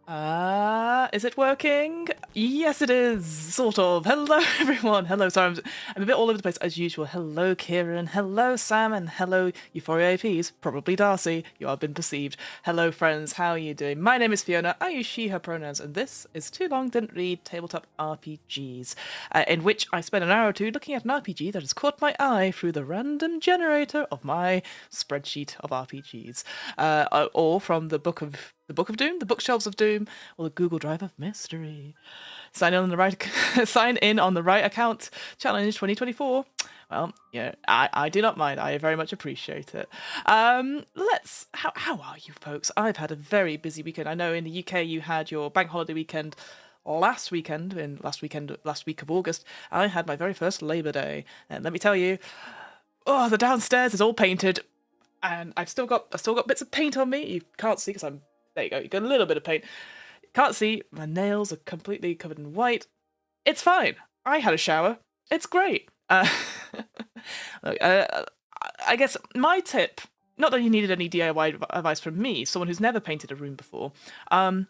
Is it working? Yes, it is, sort of. Hello, everyone. Hello, sorry, I'm a bit all over the place as usual. Hello, Kieran. Hello, Sam, and hello, Euphoria APs. Probably Darcy. You have been perceived. Hello, friends. How are you doing? My name is Fiona. I use she, her pronouns, and this is Too Long Didn't Read Tabletop RPGs, in which I spend an hour or two looking at an RPG that has caught my eye through the random generator of my spreadsheet of RPGs, or from the Book of Doom, the bookshelves of Doom, or the Google Drive of Mystery. Sign in on the right, sign in on the right account. Challenge 2024. Well, yeah, I do not mind. I very much appreciate it. How are you folks? I've had a very busy weekend. I know in the UK you had your bank holiday weekend last week of August. I had my very first Labour Day, and let me tell you, oh, the downstairs is all painted, and I've still got bits of paint on me. You can't see because I'm. There you go. You got a little bit of paint. Can't see. My nails are completely covered in white. It's fine. I had a shower. It's great. Look, I guess my tip, not that you needed any DIY advice from me, someone who's never painted a room before, go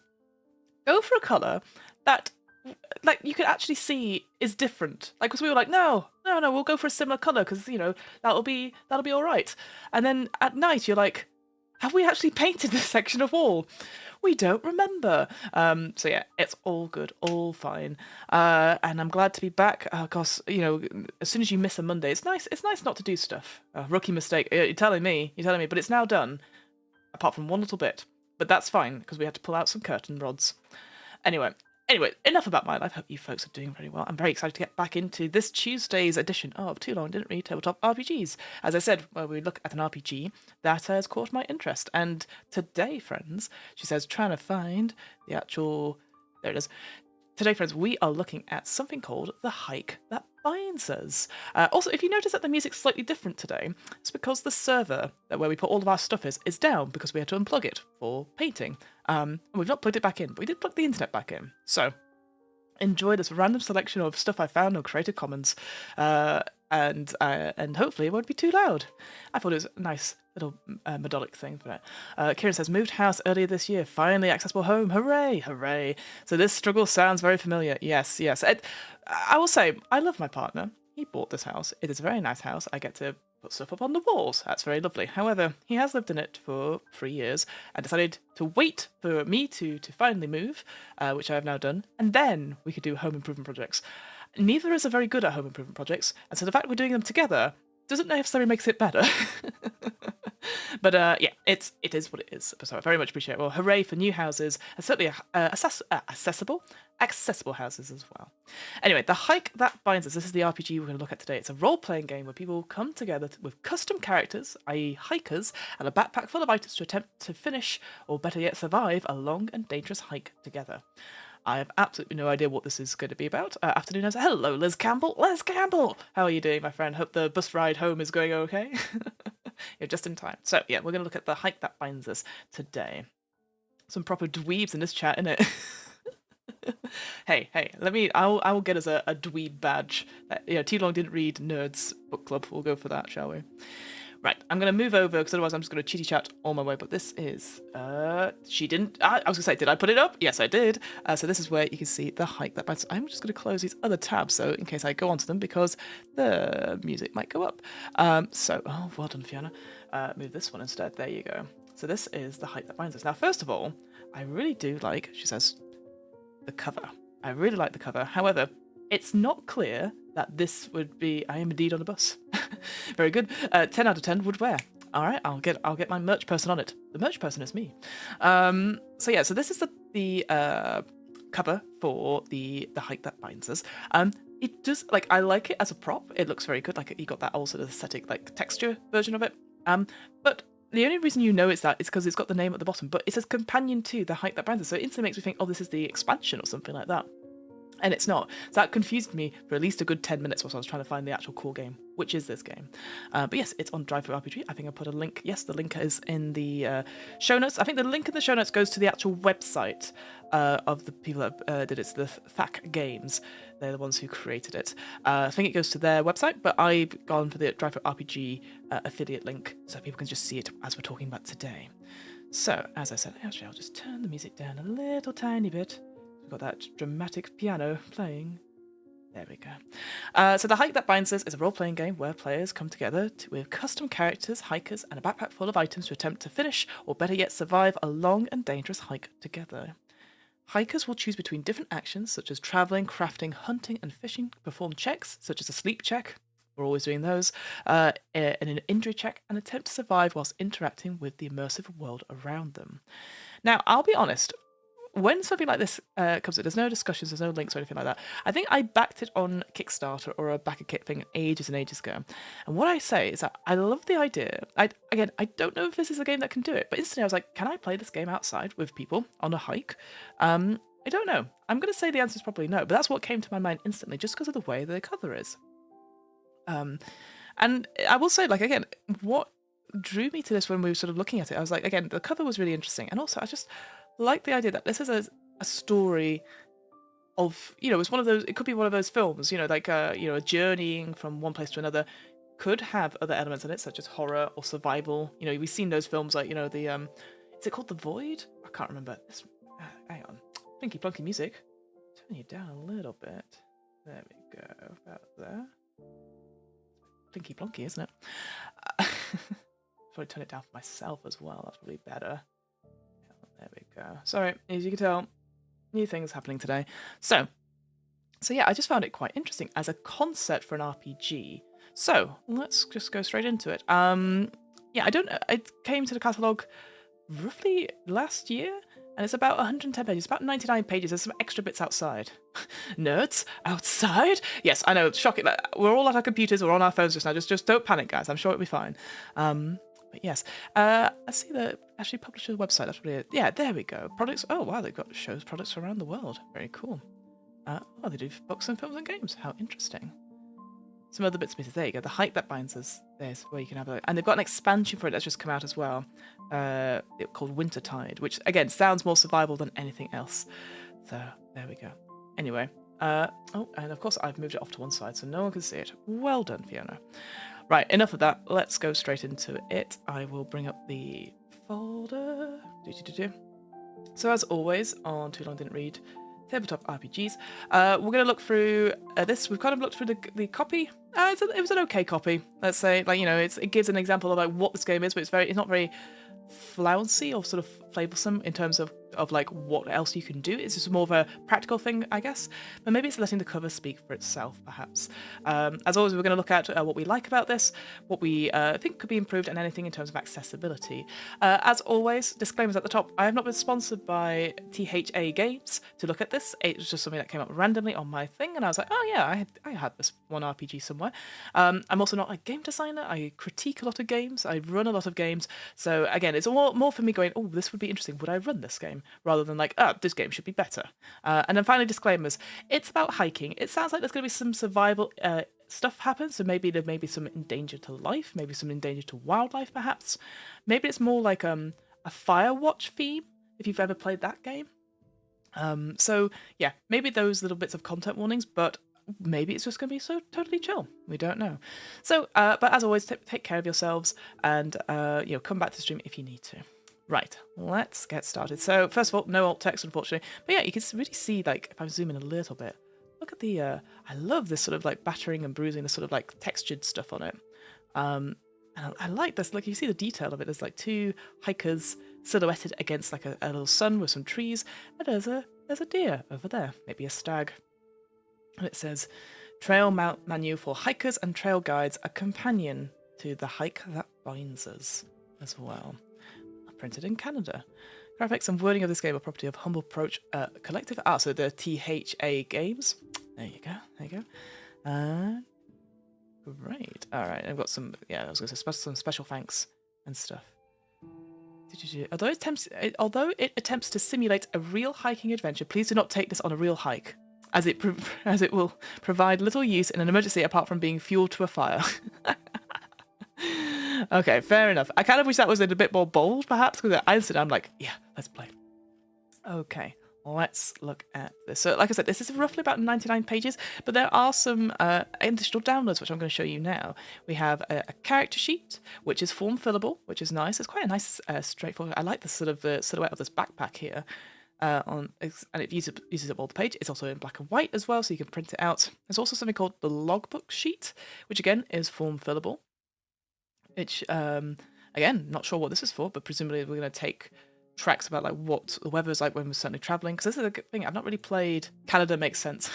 for a colour that, like, you could actually see is different. Like, because we were like, no, we'll go for a similar colour because, that'll be all right. And then at night you're like, have we actually painted this section of wall? We don't remember. So yeah, it's all good, all fine. And I'm glad to be back, because, as soon as you miss a Monday, it's nice not to do stuff. Rookie mistake. You're telling me, but it's now done, apart from one little bit. But that's fine, because we had to pull out some curtain rods. Anyway, enough about my life. Hope you folks are doing very well. I'm very excited to get back into this Tuesday's edition of Too Long Didn't Read Tabletop RPGs. As I said, we look at an RPG that has caught my interest. And today, friends, she says, trying to find the actual... There it is. Today, friends, we are looking at something called The Hike That Binds Us. Also, if you notice that the music's slightly different today, it's because the server where we put all of our stuff is down because we had to unplug it for painting. And we've not plugged it back in, but we did plug the internet back in. So, enjoy this random selection of stuff I found on Creative Commons, and hopefully it won't be too loud. I thought it was a nice little melodic thing for it. Kieran says, moved house earlier this year, finally accessible home, hooray. So this struggle sounds very familiar. Yes. I will say, I love my partner. He bought this house. It is a very nice house. I get to put stuff up on the walls. That's very lovely. However, he has lived in it for 3 years and decided to wait for me to finally move, which I have now done, and then we could do home improvement projects. Neither of us are very good at home improvement projects, and so the fact we're doing them together doesn't necessarily makes it better. But yeah, it is what it is. So I very much appreciate it. Well, hooray for new houses, and certainly accessible houses as well. Anyway, The Hike That Binds Us. This is the RPG we're going to look at today. It's a role-playing game where people come together with custom characters, i.e. hikers, and a backpack full of items to attempt to finish, or better yet, survive a long and dangerous hike together. I have absolutely no idea what this is going to be about. Afternoon hours. Hello, Liz Campbell. Liz Campbell! How are you doing, my friend? Hope the bus ride home is going okay. You're just in time. So, yeah, we're going to look at The Hike That Binds Us today. Some proper dweebs in this chat, innit? Hey, I will get us a dweeb badge. Too Long Didn't Read Nerds Book Club. We'll go for that, shall we? Right, I'm going to move over because otherwise I'm just going to chitty chat all my way. But this is, she didn't, I was going to say, did I put it up? Yes, I did. So this is where you can see The Hike That Binds. I'm just going to close these other tabs, so in case I go onto them, because the music might go up. Oh, well done, Fiona. Move this one instead. There you go. So this is The Hike That Binds Us. Now, first of all, I really do like, she says, the cover. I really like the cover. However, it's not clear that this would be I am indeed on a bus. Very good. 10 out of 10 would wear. All right, I'll get my merch person on it. The merch person is me. So this is the cover for the Hike That Binds Us. It does, like, I like it as a prop. It looks very good. Like, you got that old sort of aesthetic, like, texture version of it. But the only reason you know it's that is because it's got the name at the bottom. But it says companion to The Hike That Binds Us, so it instantly makes me think, oh, this is the expansion or something like that. And it's not. So that confused me for at least a good 10 minutes whilst I was trying to find the actual core game, which is this game. But yes, it's on Drive for RPG. I think I put a link. Yes, the link is in the show notes. I think the link in the show notes goes to the actual website of the people that did it. It's the THAC Games. They're the ones who created it. I think it goes to their website, but I've gone for the Drive for RPG affiliate link so people can just see it as we're talking about today. So, as I said, actually, I'll just turn the music down a little tiny bit. We've got that dramatic piano playing. There we go. So The Hike That Binds Us is a role-playing game where players come together with custom characters, hikers, and a backpack full of items to attempt to finish, or better yet, survive a long and dangerous hike together. Hikers will choose between different actions, such as traveling, crafting, hunting, and fishing, perform checks, such as a sleep check, we're always doing those, and an injury check, and attempt to survive whilst interacting with the immersive world around them. Now, I'll be honest, when something like this comes in, there's no discussions, there's no links or anything like that. I think I backed it on Kickstarter or a back a kit thing ages and ages ago. And what I say is that I love the idea. I don't know if this is a game that can do it, but instantly I was like, can I play this game outside with people on a hike? I don't know. I'm going to say the answer is probably no, but that's what came to my mind instantly, just because of the way the cover is. And I will say, like, again, what drew me to this when we were sort of looking at it, I was like, again, the cover was really interesting. And also, I just like the idea that this is a story of, it's one of those, it could be one of those films, like, a journeying from one place to another, could have other elements in it, such as horror or survival. We've seen those films like, is it called The Void? I can't remember. Hang on. Blinky plunky music. Turn you down a little bit. There we go. About there. Blinky plonky, isn't it? Probably turn it down for myself as well. That's probably better. There we go. Sorry, as you can tell, new things happening today. So yeah, I just found it quite interesting as a concept for an RPG. So let's just go straight into it. Yeah, it came to the catalogue roughly last year, and it's about 110 pages, about 99 pages. There's some extra bits outside. Nerds outside? Yes, I know, shocking. We're all at our computers, we're on our phones just now. Just don't panic, guys. I'm sure it'll be fine. But yes, I see the actually publisher's website. That's really it. Yeah, there we go. Products. Oh wow, they've got shows products from around the world. Very cool. They do books and films and games. How interesting. Some other bits and pieces. There you go. The Hike That Binds Us. There's where you can have and they've got an expansion for it that's just come out as well, called Wintertide, which again sounds more survival than anything else. So there we go. Anyway, and of course I've moved it off to one side so no one can see it. Well done, Fiona. Right, enough of that. Let's go straight into it. I will bring up the folder. So as always, on Too Long Didn't Read, Tabletop RPGs, we're going to look through this. We've kind of looked through the copy. It was an okay copy. Let's say, like, it gives an example of like what this game is, but it's not very flouncy or sort of flavoursome in terms of like what else you can do. It's just more of a practical thing, I guess, but maybe it's letting the cover speak for itself, perhaps. As always, we're going to look at what we like about this, what we think could be improved, and anything in terms of accessibility. As always, disclaimers at the top, I have not been sponsored by THTBU to look at this. It was just something that came up randomly on my thing, and I was like, oh yeah, I had this one RPG somewhere. I'm also not a game designer. I critique a lot of games. I run a lot of games. So again, it's more for me going, oh, this would be interesting. Would I run this game? Rather than like, oh, this game should be better. And then finally, disclaimers. It's about hiking. It sounds like there's going to be some survival stuff happen. So maybe there may be some in danger to life, maybe some in danger to wildlife, perhaps. Maybe it's more like a Firewatch theme, if you've ever played that game. So yeah, maybe those little bits of content warnings, but maybe it's just going to be so totally chill. We don't know. So, but as always, take care of yourselves and come back to the stream if you need to. Right, let's get started. So first of all, no alt text, unfortunately. But yeah, you can really see, like, if I zoom in a little bit, look at the, I love this sort of like battering and bruising, the sort of like textured stuff on it. And I like this, like you see the detail of it. There's like two hikers silhouetted against like a little sun with some trees. And there's a deer over there, maybe a stag. And it says, trail menu for hikers and trail guides, a companion to the hike that binds us as well. Printed in Canada. Graphics and wording of this game are property of Humble Approach Collective. So the THA Games. There you go. Great. All right, I've got some. Yeah, I was going to say some special thanks and stuff. Although it attempts to simulate a real hiking adventure, please do not take this on a real hike, as it will provide little use in an emergency apart from being fuel to a fire. Okay, fair enough. I kind of wish that was a bit more bold, perhaps, because I'm like, yeah, let's play. Okay, let's look at this. So like I said, this is roughly about 99 pages, but there are some additional downloads, which I'm going to show you now. We have a character sheet, which is form fillable, which is nice. It's quite a nice, straightforward. I like the sort of silhouette of this backpack here. And it uses up all the page. It's also in black and white as well, so you can print it out. There's also something called the logbook sheet, which again is form fillable. Which, again, not sure what this is for, but presumably we're going to take tracks about like what the weather's like when we're certainly traveling, because this is a good thing. I've not really played Canada. Makes sense.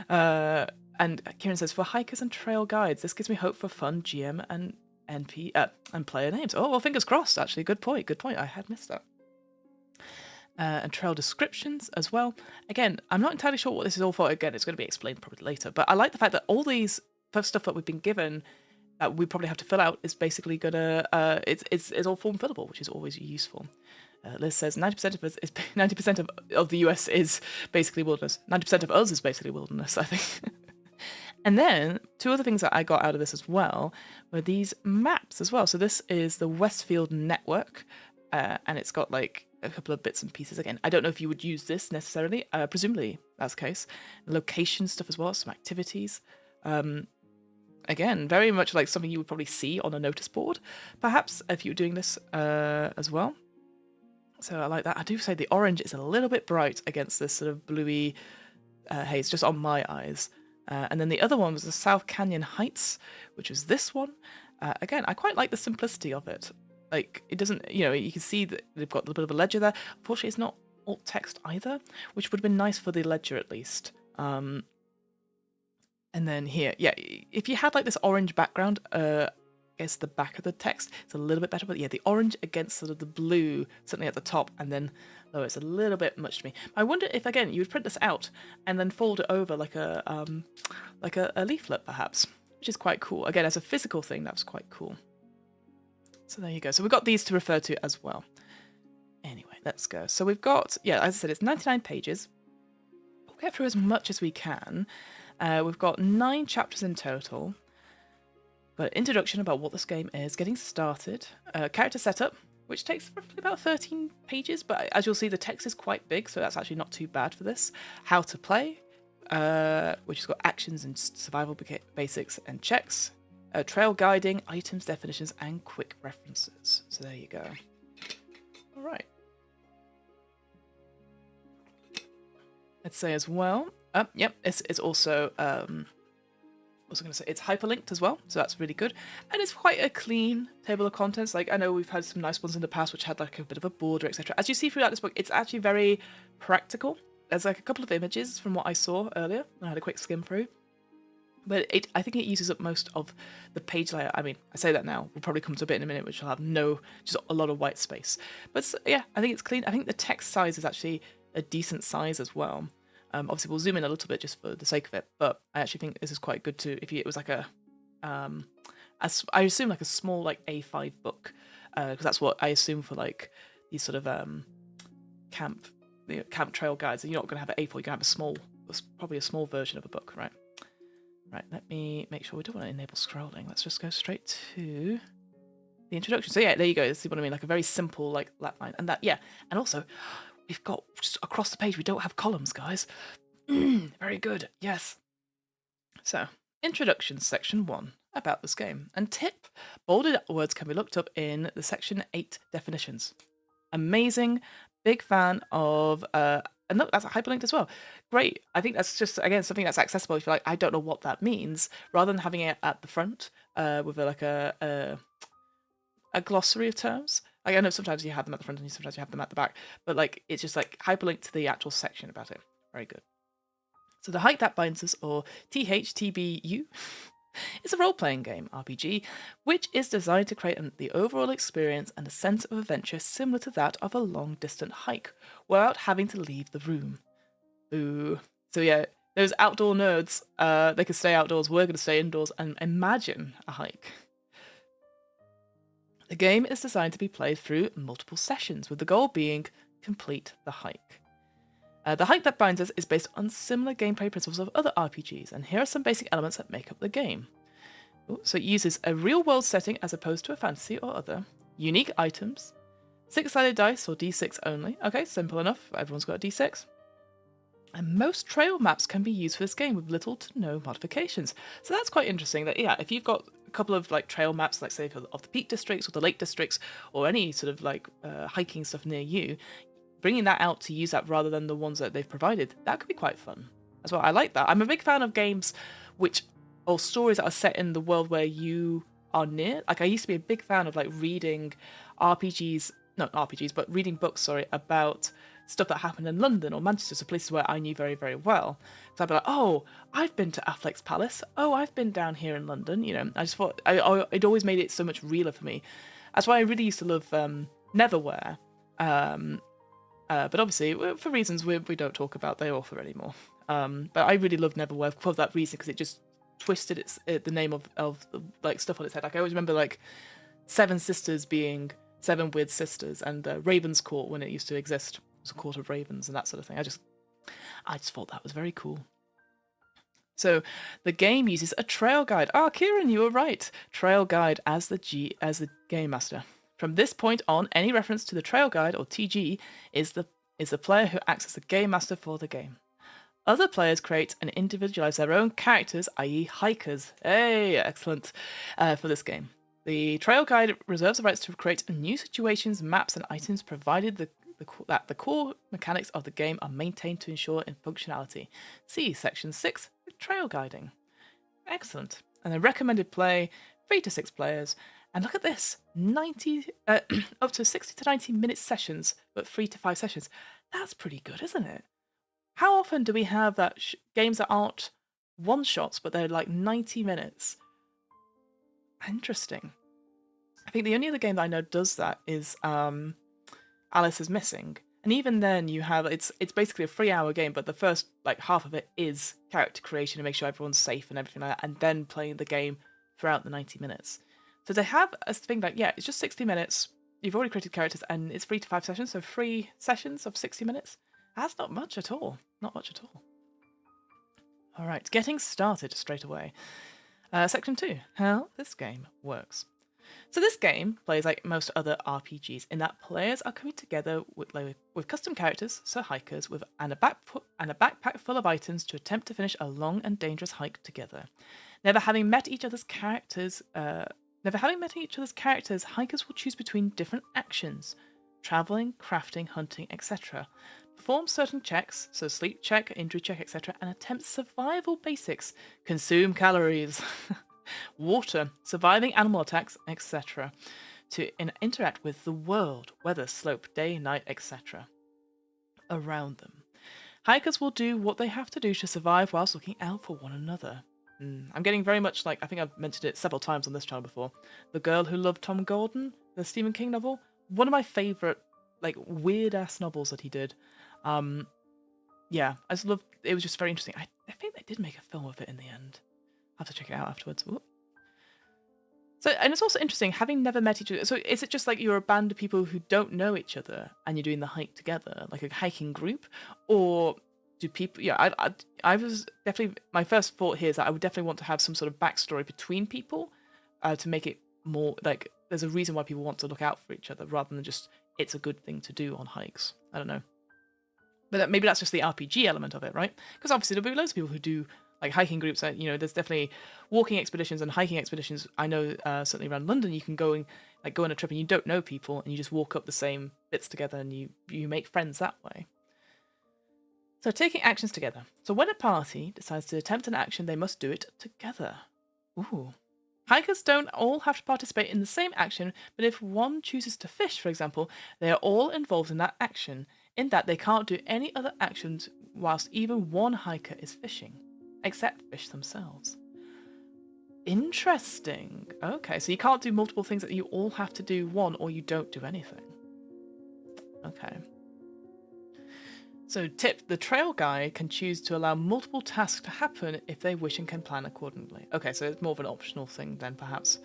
And Kieran says, for hikers and trail guides, this gives me hope for fun GM and NP and player names. Oh well, fingers crossed. Actually, good point. I had missed that. And trail descriptions as well. Again, I'm not entirely sure what this is all for. Again, it's going to be explained probably later, but I like the fact that all these stuff that we've been given that we probably have to fill out is basically gonna it's all form fillable, which is always useful. Liz says 90% of us is 90% of the US is basically wilderness. 90% of us is basically wilderness, I think. And then two other things that I got out of this as well were these maps as well. So this is the Westfield network, and it's got like a couple of bits and pieces. Again, I don't know if you would use this necessarily. Presumably that's the case. Location stuff as well, some activities. Again, very much like something you would probably see on a notice board, perhaps, if you were doing this as well. So I like that. I do say the orange is a little bit bright against this sort of bluey haze, just on my eyes. And then the other one was the South Canyon Heights, which was this one. Again, I quite like the simplicity of it. Like, it doesn't, you can see that they've got a little bit of a ledger there. Unfortunately, it's not alt text either, which would have been nice for the ledger at least. And then here, yeah, if you had like this orange background against the back of the text, it's a little bit better. But yeah, the orange against sort of the blue, certainly at the top, and then lower, it's a little bit much to me. I wonder if, again, you would print this out and then fold it over like a leaflet, perhaps, which is quite cool. Again, as a physical thing, that's quite cool. So there you go. So we've got these to refer to as well. Anyway, let's go. So we've got, yeah, as I said, it's 99 pages. We'll get through as much as we can. We've got 9 chapters in total. But introduction about what this game is, getting started, character setup, which takes roughly about 13 pages, but as you'll see, the text is quite big, so that's actually not too bad for this. How to play, which has got actions and survival basics and checks, trail guiding, items, definitions, and quick references. So there you go. All right. Let's say as well. Yep, it's also, what was I going to say? It's hyperlinked as well, so that's really good. And it's quite a clean table of contents. Like, I know we've had some nice ones in the past which had like a bit of a border, etc. As you see throughout this book, it's actually very practical. There's like a couple of images from what I saw earlier. I had a quick skim through. But I think it uses up most of the page layout. I mean, I say that now. We'll probably come to a bit in a minute, which will have just a lot of white space. But yeah, I think it's clean. I think the text size is actually a decent size as well. Obviously, we'll zoom in a little bit just for the sake of it, but I actually think this is quite good too. If it was like I assume like a small like A5 book, because that's what I assume for like these sort of camp trail guides. You're not going to have an A4. You're going to have probably a small version of a book, right? Right. Let me make sure we don't want to enable scrolling. Let's just go straight to the introduction. So yeah, there you go. See what I mean? Like a very simple like lap line, and that and also. We've got, just across the page, we don't have columns, guys. Very good, yes. So, introduction, section 1, about this game. And tip, bolded words can be looked up in the section 8 definitions. Amazing, big fan of, and look, that's hyperlinked as well. Great, I think that's just, again, something that's accessible if you're like, I don't know what that means, rather than having it at the front with like a glossary of terms. Like, I know sometimes you have them at the front and sometimes you have them at the back, but like it's just like hyperlinked to the actual section about it. Very good. So The Hike That Binds Us, or THTBU, is a role-playing game, RPG, which is designed to create the overall experience and a sense of adventure similar to that of a long-distant hike, without having to leave the room. Boo. So yeah, those outdoor nerds, they could stay outdoors, we're going to stay indoors and imagine a hike. The game is designed to be played through multiple sessions, with the goal being complete the hike. The Hike That Binds Us is based on similar gameplay principles of other RPGs, and here are some basic elements that make up the game. So it uses a real-world setting as opposed to a fantasy or other, unique items, 6-sided dice or d6 only. Okay, simple enough. Everyone's got a d6. And most trail maps can be used for this game with little to no modifications. So that's quite interesting that, yeah, if you've got a couple of like trail maps, like say of the peak districts or the lake districts or any sort of like hiking stuff near you, bringing that out to use that rather than the ones that they've provided, that could be quite fun as well. I like that. I'm a big fan of games or stories that are set in the world where you are near. Like I used to be a big fan of like reading reading books, sorry, about stuff that happened in London or Manchester, so places where I knew very, very well. So I'd be like, oh, I've been to Affleck's Palace. Oh, I've been down here in London. You know, I just thought it always made it so much realer for me. That's why I really used to love Neverwhere. But obviously, for reasons we don't talk about the author anymore. But I really loved Neverwhere for that reason, because it just twisted the name of the, like stuff on its head. Like I always remember like Seven Sisters being Seven Weird Sisters, and Raven's Court when it used to exist. A court of ravens and that sort of thing. I just thought that was very cool. So the game uses a trail guide. Kieran, you were right. Trail guide as the game master. From this point on, any reference to the trail guide or TG is the player who acts as the game master for the game. Other players create and individualize their own characters, i.e. hikers. Hey, excellent for this game. The trail guide reserves the rights to create new situations, maps, and items provided that the core mechanics of the game are maintained to ensure in functionality. See Section 6, Trail Guiding. Excellent. And the recommended play, 3 to 6 players. And look at this, up to 60 to 90 minute sessions, but 3 to 5 sessions. That's pretty good, isn't it? How often do we have that games that aren't one-shots, but they're like 90 minutes? Interesting. I think the only other game that I know does that is Alice is Missing, and even then you have it's basically a 3-hour game, but the first like half of it is character creation and make sure everyone's safe and everything like that, and then playing the game throughout the 90 minutes. So they have a thing like, yeah, it's just 60 minutes, you've already created characters, and it's 3 to 5 sessions, so 3 sessions of 60 minutes. That's not much at all. All right, getting started straight away. Section 2, how this game works. So this game plays like most other RPGs in that players are coming together with custom characters, so hikers, and a backpack full of items to attempt to finish a long and dangerous hike together. Never having met each other's characters, hikers will choose between different actions: traveling, crafting, hunting, etc. Perform certain checks, so sleep check, injury check, etc., and attempt survival basics. Consume calories. Water, surviving animal attacks, etc. To interact with the world, weather, slope, day, night, etc. around them. Hikers will do what they have to do to survive whilst looking out for one another. I'm getting very much like, I think I've mentioned it several times on this channel before, The Girl Who Loved Tom Gordon, the Stephen King novel. One of my favourite, like, weird-ass novels that he did. Yeah, I just loved, it was just very interesting. I think they did make a film of it in the end. I'll have to check it out afterwards. Whoop. So, and it's also interesting, having never met each other. So is it just like you're a band of people who don't know each other and you're doing the hike together, like a hiking group? Or do people, yeah, I was definitely, my first thought here is that I would definitely want to have some sort of backstory between people to make it more, like, there's a reason why people want to look out for each other rather than just, it's a good thing to do on hikes. I don't know. But maybe that's just the RPG element of it, right? Because obviously there'll be loads of people who do like hiking groups. You know, there's definitely walking expeditions and hiking expeditions. I know certainly around London you can go on a trip and you don't know people and you just walk up the same bits together and you make friends that way. So taking actions together. So when a party decides to attempt an action, they must do it together. Ooh. Hikers don't all have to participate in the same action, but if one chooses to fish, for example, they are all involved in that action, in that they can't do any other actions whilst even one hiker is fishing, except fish themselves. Interesting. Okay, so you can't do multiple things, that you all have to do one or you don't do anything. Okay. So tip, the trail guide can choose to allow multiple tasks to happen if they wish and can plan accordingly. Okay, so it's more of an optional thing then, perhaps.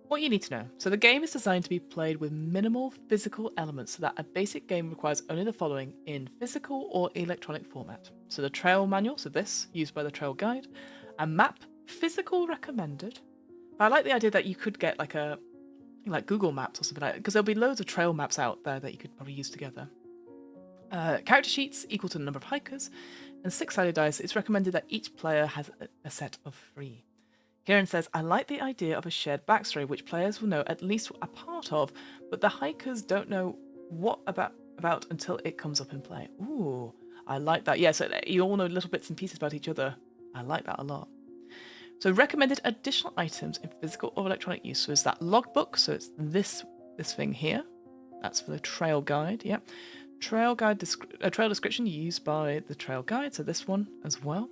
What you need to know. So the game is designed to be played with minimal physical elements, so that a basic game requires only the following in physical or electronic format. So the trail manual, so this, used by the trail guide, a map, physical recommended. But I like the idea that you could get like a like Google Maps or something like that, because there'll be loads of trail maps out there that you could probably use together. Character sheets equal to the number of hikers, and 6-sided dice. It's recommended that each player has a set of 3. Kieran says, I like the idea of a shared backstory which players will know at least a part of, but the hikers don't know what about until it comes up in play. Ooh, I like that. Yeah, so you all know little bits and pieces about each other. I like that a lot. So recommended additional items in physical or electronic use. So is that logbook? So it's this thing here. That's for the trail guide. Yeah. Trail guide trail description used by the trail guide. So this one as well.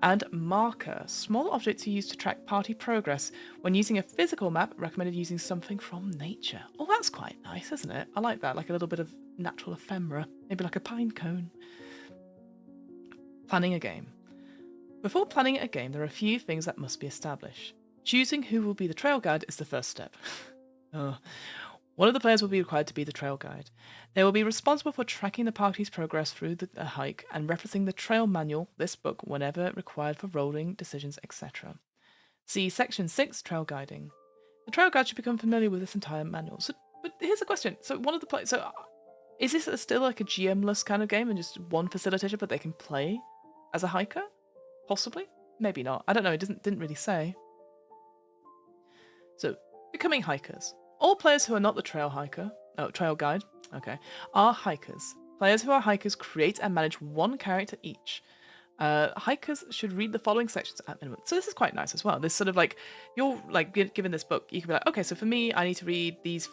And marker. Small objects are used to track party progress. When using a physical map, recommended using something from nature. Oh, that's quite nice, isn't it? I like that. Like a little bit of natural ephemera. Maybe like a pine cone. Planning a game. Before planning a game, there are a few things that must be established. Choosing who will be the trail guide is the first step. One of the players will be required to be the trail guide. They will be responsible for tracking the party's progress through the hike and referencing the trail manual, this book, whenever required for rolling, decisions, etc. See Section 6, Trail Guiding. The trail guide should become familiar with this entire manual. But here's a question. So one of the players... So is this still like a GM-less kind of game and just one facilitator, but they can play as a hiker? Possibly? Maybe not. I don't know. It didn't really say. So, becoming hikers. All players who are not the trail guide, are hikers. Players who are hikers create and manage one character each. Hikers should read the following sections at minimum. So this is quite nice as well. This sort of like, you're like given this book, you can be like, okay, so for me, I need to read these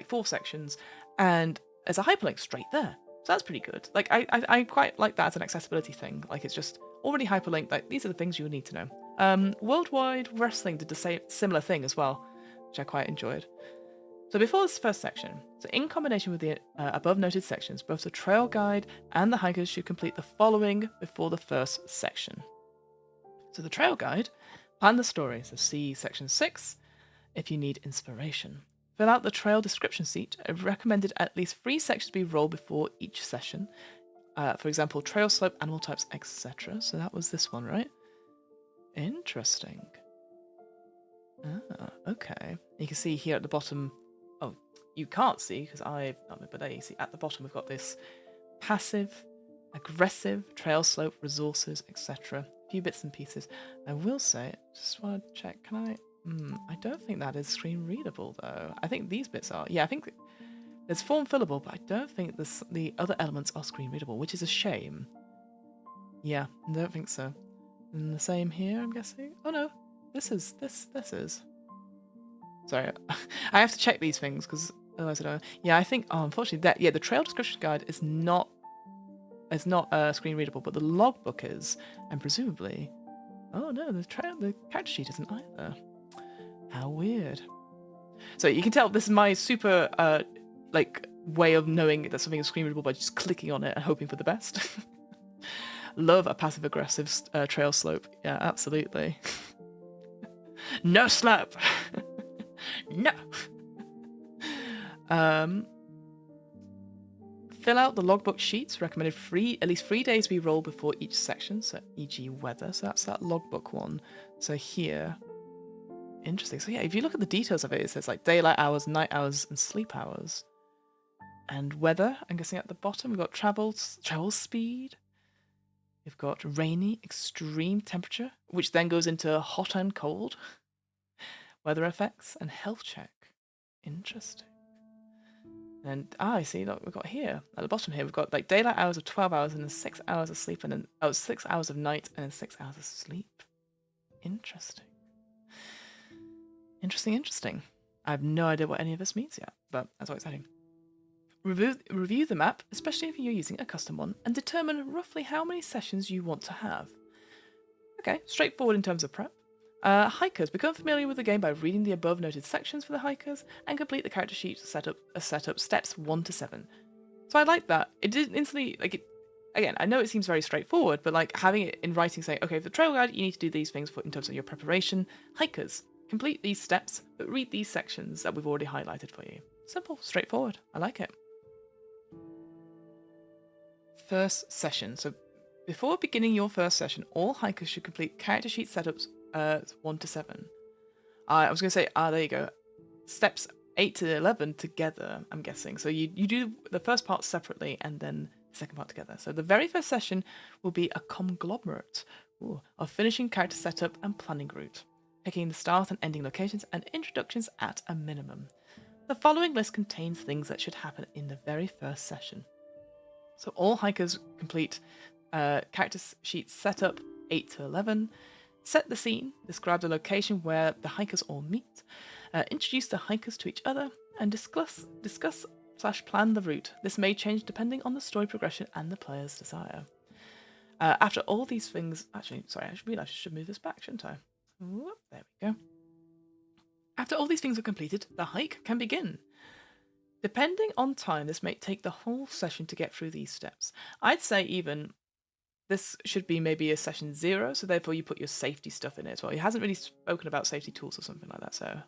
4 sections, and there's a hyperlink straight there. So that's pretty good. Like I quite like that as an accessibility thing. Like it's just already hyperlinked. Like these are the things you would need to know. Worldwide Wrestling did the similar thing as well, which I quite enjoyed. So before this first section, so in combination with the above noted sections, both the trail guide and the hikers should complete the following before the first section. So the trail guide, plan the story, so see section 6 if you need inspiration. Fill out the trail description sheet. I've recommended at least 3 sections be rolled before each session. For example, trail slope, animal types, etc. So that was this one, right? Interesting. Okay. You can see here at the bottom... Oh, you can't see because but there you see at the bottom we've got this passive, aggressive, trail slope, resources, etc. A few bits and pieces. I will say, just want to check, can I... I don't think that is screen readable though. I think these bits are. Yeah, I think it's form fillable, but I don't think the other elements are screen readable, which is a shame. Yeah, I don't think so. And the same here, I'm guessing. Oh no, this is. Sorry, I have to check these things because otherwise I don't know. Yeah, I think. Oh, unfortunately, the trail description guide is not screen readable, but the logbook is, and presumably. Oh no, the character sheet isn't either. How weird. So you can tell this is my super way of knowing that something is screen readable by just clicking on it and hoping for the best. Love a passive aggressive trail slope. Yeah, absolutely. No slap. No. Fill out the logbook sheets. Recommended at least 3 days be rolled before each section. So e.g. weather. So that's that logbook one. So here. Interesting. So yeah, if you look at the details of it, it says like daylight hours, night hours, and sleep hours. And weather, I'm guessing at the bottom, we've got travel speed. We've got rainy, extreme temperature, which then goes into hot and cold. Weather effects and health check. Interesting. And I see, look, we've got here, at the bottom here, we've got like daylight hours of 12 hours and then 6 hours of sleep and then 6 hours of night and then 6 hours of sleep. Interesting. Interesting. I have no idea what any of this means yet, but that's all exciting. Review the map, especially if you're using a custom one, and determine roughly how many sessions you want to have. Okay, straightforward in terms of prep. Hikers, become familiar with the game by reading the above noted sections for the hikers and complete the character sheet setup steps 1 to 7. So I like that. It did instantly, again, I know it seems very straightforward, but like having it in writing saying, okay, for the trail guide, you need to do these things in terms of your preparation. Hikers, complete these steps, but read these sections that we've already highlighted for you. Simple, straightforward. I like it. First session. So before beginning your first session, all hikers should complete character sheet setups 1 to 7. I was going to say, there you go. steps 8 to 11 together, I'm guessing. So you do the first part separately and then the second part together. So the very first session will be a conglomerate of finishing character setup and planning route, picking the start and ending locations and introductions at a minimum. The following list contains things that should happen in the very first session. So all hikers complete character sheet setup 8 to 11, set the scene, describe the location where the hikers all meet, introduce the hikers to each other, and discuss/plan the route. This may change depending on the story progression and the player's desire. After all these things, actually, sorry, I realised I should move this back, shouldn't I? Whoop, there we go. After all these things are completed, the hike can begin. Depending on time, this may take the whole session to get through these steps. I'd say even this should be maybe a session 0, so therefore you put your safety stuff in it as well. He hasn't really spoken about safety tools or something like that, so...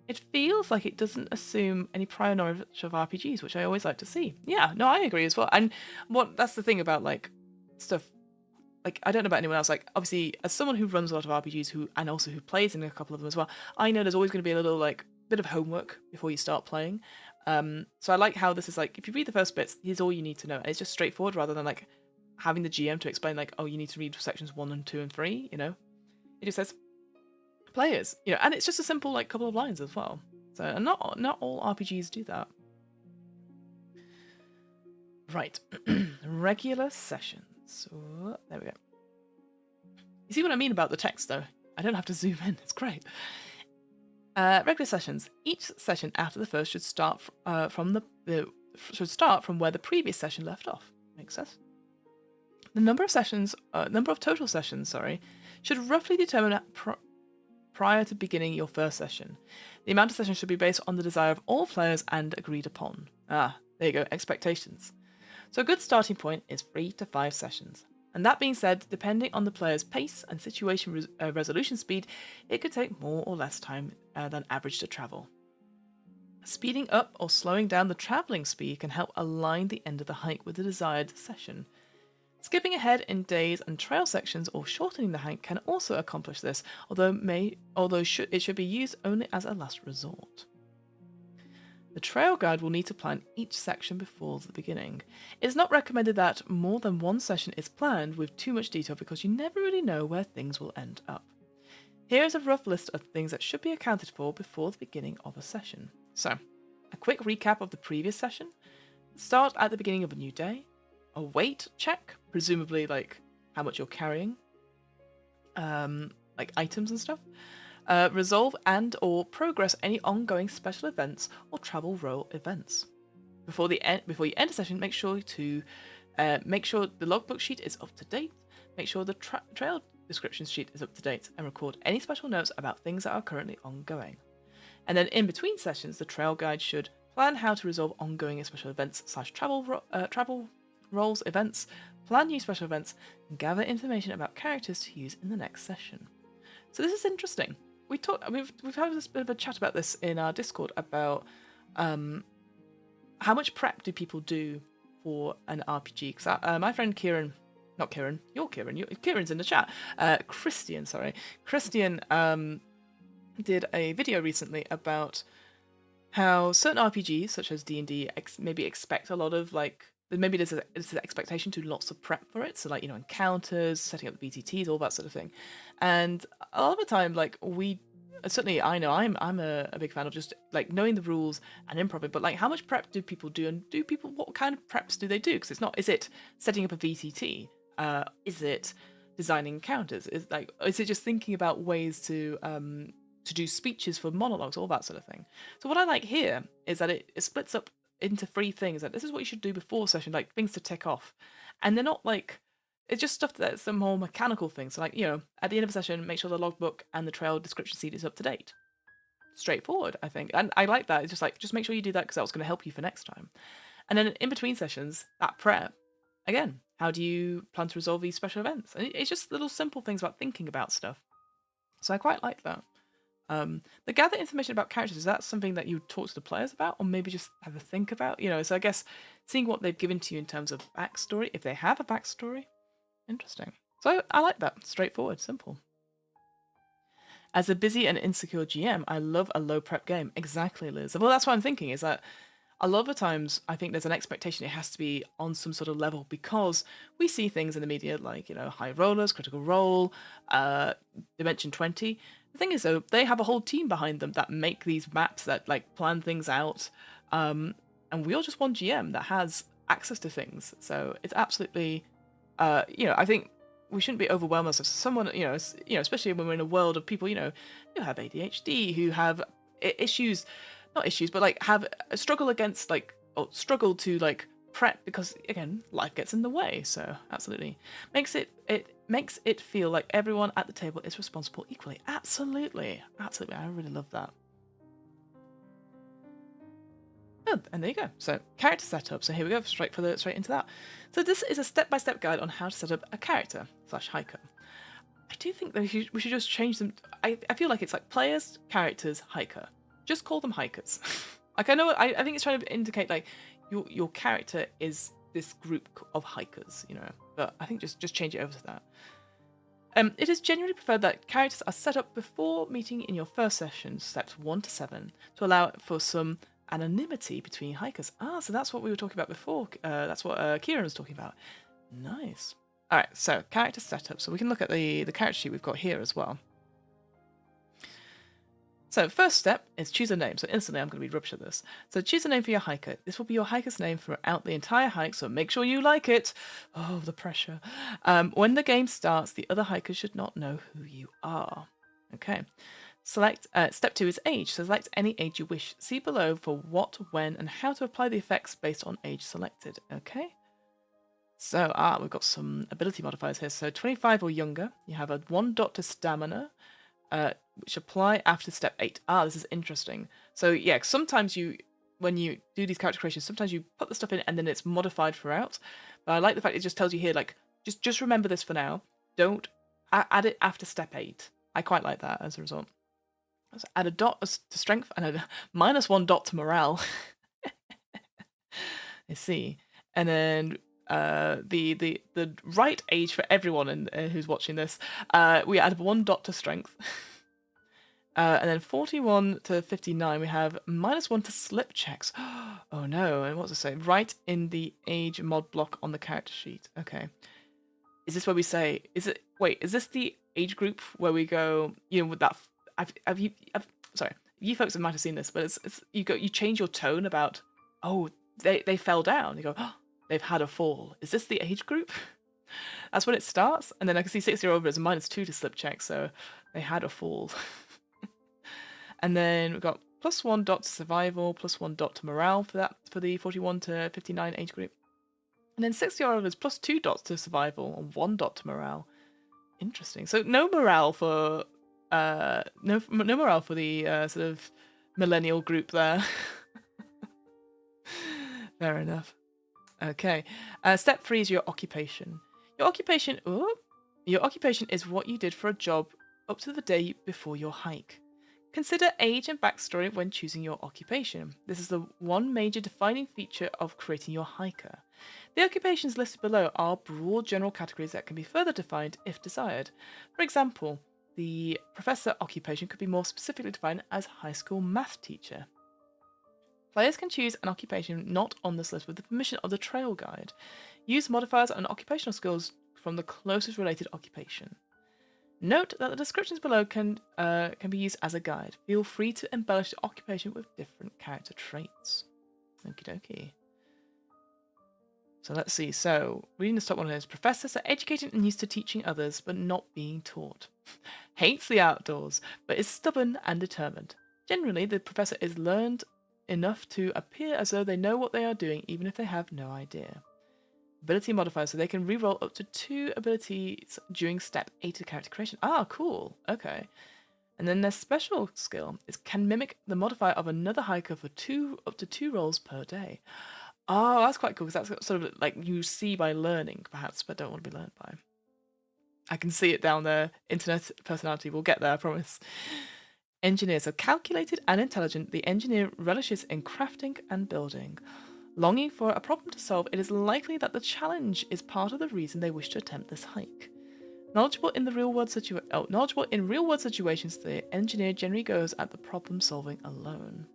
it feels like it doesn't assume any prior knowledge of RPGs, which I always like to see. Yeah, no, I agree as well. And that's the thing about, like, stuff... Like, I don't know about anyone else. Like, obviously, as someone who runs a lot of RPGs and also who plays in a couple of them as well, I know there's always going to be a little, like, bit of homework before you start playing. So I like how this is like, if you read the first bits, here's all you need to know. And it's just straightforward rather than like having the GM to explain like, oh, you need to read sections 1 and 2 and 3, you know? It just says players, you know, and it's just a simple like couple of lines as well. So and not all RPGs do that. Right. Regular sessions. So, there we go. You see what I mean about the text though? I don't have to zoom in, it's great. Regular sessions. Each session after the first should start from where the previous session left off. Makes sense. The number of total sessions, should roughly determine prior to beginning your first session. The amount of sessions should be based on the desire of all players and agreed upon. There you go. Expectations. So a good starting point is 3 to 5 sessions. And that being said, depending on the player's pace and situation resolution speed, it could take more or less time than average to travel. Speeding up or slowing down the travelling speed can help align the end of the hike with the desired session. Skipping ahead in days and trail sections or shortening the hike can also accomplish this, although it should be used only as a last resort. The trail guide will need to plan each section before the beginning. It is not recommended that more than one session is planned with too much detail because you never really know where things will end up. Here is a rough list of things that should be accounted for before the beginning of a session. So, a quick recap of the previous session. Start at the beginning of a new day. A weight check, presumably like how much you're carrying. Like items and stuff. Resolve and or progress any ongoing special events or travel role events. Before you end a session, make sure the logbook sheet is up to date, make sure the trail description sheet is up to date, and record any special notes about things that are currently ongoing. And then in between sessions, the trail guide should plan how to resolve ongoing special events / travel roles events, plan new special events, and gather information about characters to use in the next session. So this is interesting. We've had this bit of a chat about this in our Discord about how much prep do people do for an RPG? Because my friend Kieran, not Kieran, you're Kieran, Kieran's in the chat. Christian did a video recently about how certain RPGs, such as D&D, maybe expect a lot of like, maybe there's an expectation to lots of prep for it. So like, you know, encounters, setting up the BTTs, all that sort of thing. And a lot of the time, like certainly I know I'm a big fan of just like knowing the rules and improving, but like how much prep do people do, and what kind of preps do they do? Because it's not, is it setting up a VTT? Is it designing encounters? Is it just thinking about ways to do speeches for monologues, all that sort of thing. So what I like here is that it splits up into 3 things. That this is what you should do before session, like things to tick off, and they're not like, it's just stuff that's the more mechanical things. So like, you know, at the end of a session, make sure the logbook and the trail description sheet is up to date. Straightforward, I think, and I like that. It's just like, just make sure you do that because that's going to help you for next time. And then in between sessions, that prep again. How do you plan to resolve these special events? And it's just little simple things about thinking about stuff. So I quite like that. The gather information about characters, is that something that you talk to the players about, or maybe just have a think about? You know, so I guess seeing what they've given to you in terms of backstory, if they have a backstory, interesting. So I like that. Straightforward, simple. As a busy and insecure GM, I love a low prep game. Exactly, Liz. Well, that's what I'm thinking, is that a lot of the times I think there's an expectation it has to be on some sort of level, because we see things in the media like, high rollers, critical role, Dimension 20. The thing is, though, they have a whole team behind them that make these maps, that like plan things out. And we all just want GM that has access to things. So it's absolutely, I think we shouldn't be overwhelmed as someone, especially when we're in a world of people, who have ADHD, who have issues, not issues, but like have a struggle against or struggle to prep, because again, life gets in the way. So absolutely it makes it feel like everyone at the table is responsible equally. Absolutely, I really love that. Oh, and there you go. So character setup. So here we go, straight into that. So this is a step-by-step guide on how to set up a character / hiker. I do think that we should just change them. I feel like it's like players, characters, hiker. Just call them hikers. Like, I know, I think it's trying to indicate like your character is this group of hikers, But I think just change it over to that. It is generally preferred that characters are set up before meeting in your first session, steps 1 to 7, to allow for some anonymity between hikers. So that's what we were talking about before. That's what Kieran was talking about. Nice. All right, so character setup. So we can look at the character sheet we've got here as well. So first step is choose a name. So instantly I'm going to be rubbish at this. So choose a name for your hiker. This will be your hiker's name throughout the entire hike, so make sure you like it. Oh, the pressure. When the game starts, the other hikers should not know who you are. Okay. Select step 2 is age. So select any age you wish. See below for what, when, and how to apply the effects based on age selected. Okay. So we've got some ability modifiers here. So 25 or younger, you have a 1 dot to stamina, which apply after step 8. This is interesting. So yeah, sometimes when you do these character creations, sometimes you put the stuff in and then it's modified throughout. But I like the fact it just tells you here, like, just remember this for now. Don't add it after step 8. I quite like that as a result. So add a dot to strength and a -1 dot to morale. I see. And then the right age for everyone who's watching this, we add 1 dot to strength. And then 41 to 59, we have -1 to slip checks. Oh no, and what's it say? Right in the age mod block on the character sheet. Okay. Is this where we say, is this the age group where we go, with that, sorry, you folks might have seen this, but it's you change your tone about, they fell down. You go, they've had a fall. Is this the age group? That's when it starts. And then I can see 6-year-old is -2 to slip check, so they had a fall. And then we've got +1 dot to survival, +1 dot to morale for the 41 to 59 age group. And then 6-year-old is +2 dots to survival and 1 dot to morale. Interesting. So no morale for no morale for the sort of millennial group there. Fair enough. Okay. Step 3 is your occupation. Your occupation is what you did for a job up to the day before your hike. Consider age and backstory when choosing your occupation. This is the one major defining feature of creating your hiker. The occupations listed below are broad general categories that can be further defined if desired. For example, the professor occupation could be more specifically defined as high school math teacher. Players can choose an occupation not on this list with the permission of the trail guide. Use modifiers on occupational skills from the closest related occupation. Note that the descriptions below can be used as a guide. Feel free to embellish the occupation with different character traits. Okie dokie. So let's see. So reading the top one is professors are educated and used to teaching others, but not being taught. Hates the outdoors, but is stubborn and determined. Generally, the professor is learned enough to appear as though they know what they are doing, even if they have no idea. Ability modifiers, so they can reroll up to 2 abilities during step 8 of character creation. Cool. Okay. And then their special skill is can mimic the modifier of another hiker for up to 2 rolls per day. That's quite cool, because that's sort of like you see by learning, perhaps, but don't want to be learned by. I can see it down there. Internet personality. We'll get there, I promise. Engineers are calculated and intelligent. The engineer relishes in crafting and building. Longing for a problem to solve, it is likely that the challenge is part of the reason they wish to attempt this hike. Knowledgeable in real world situations, the engineer generally goes at the problem solving alone.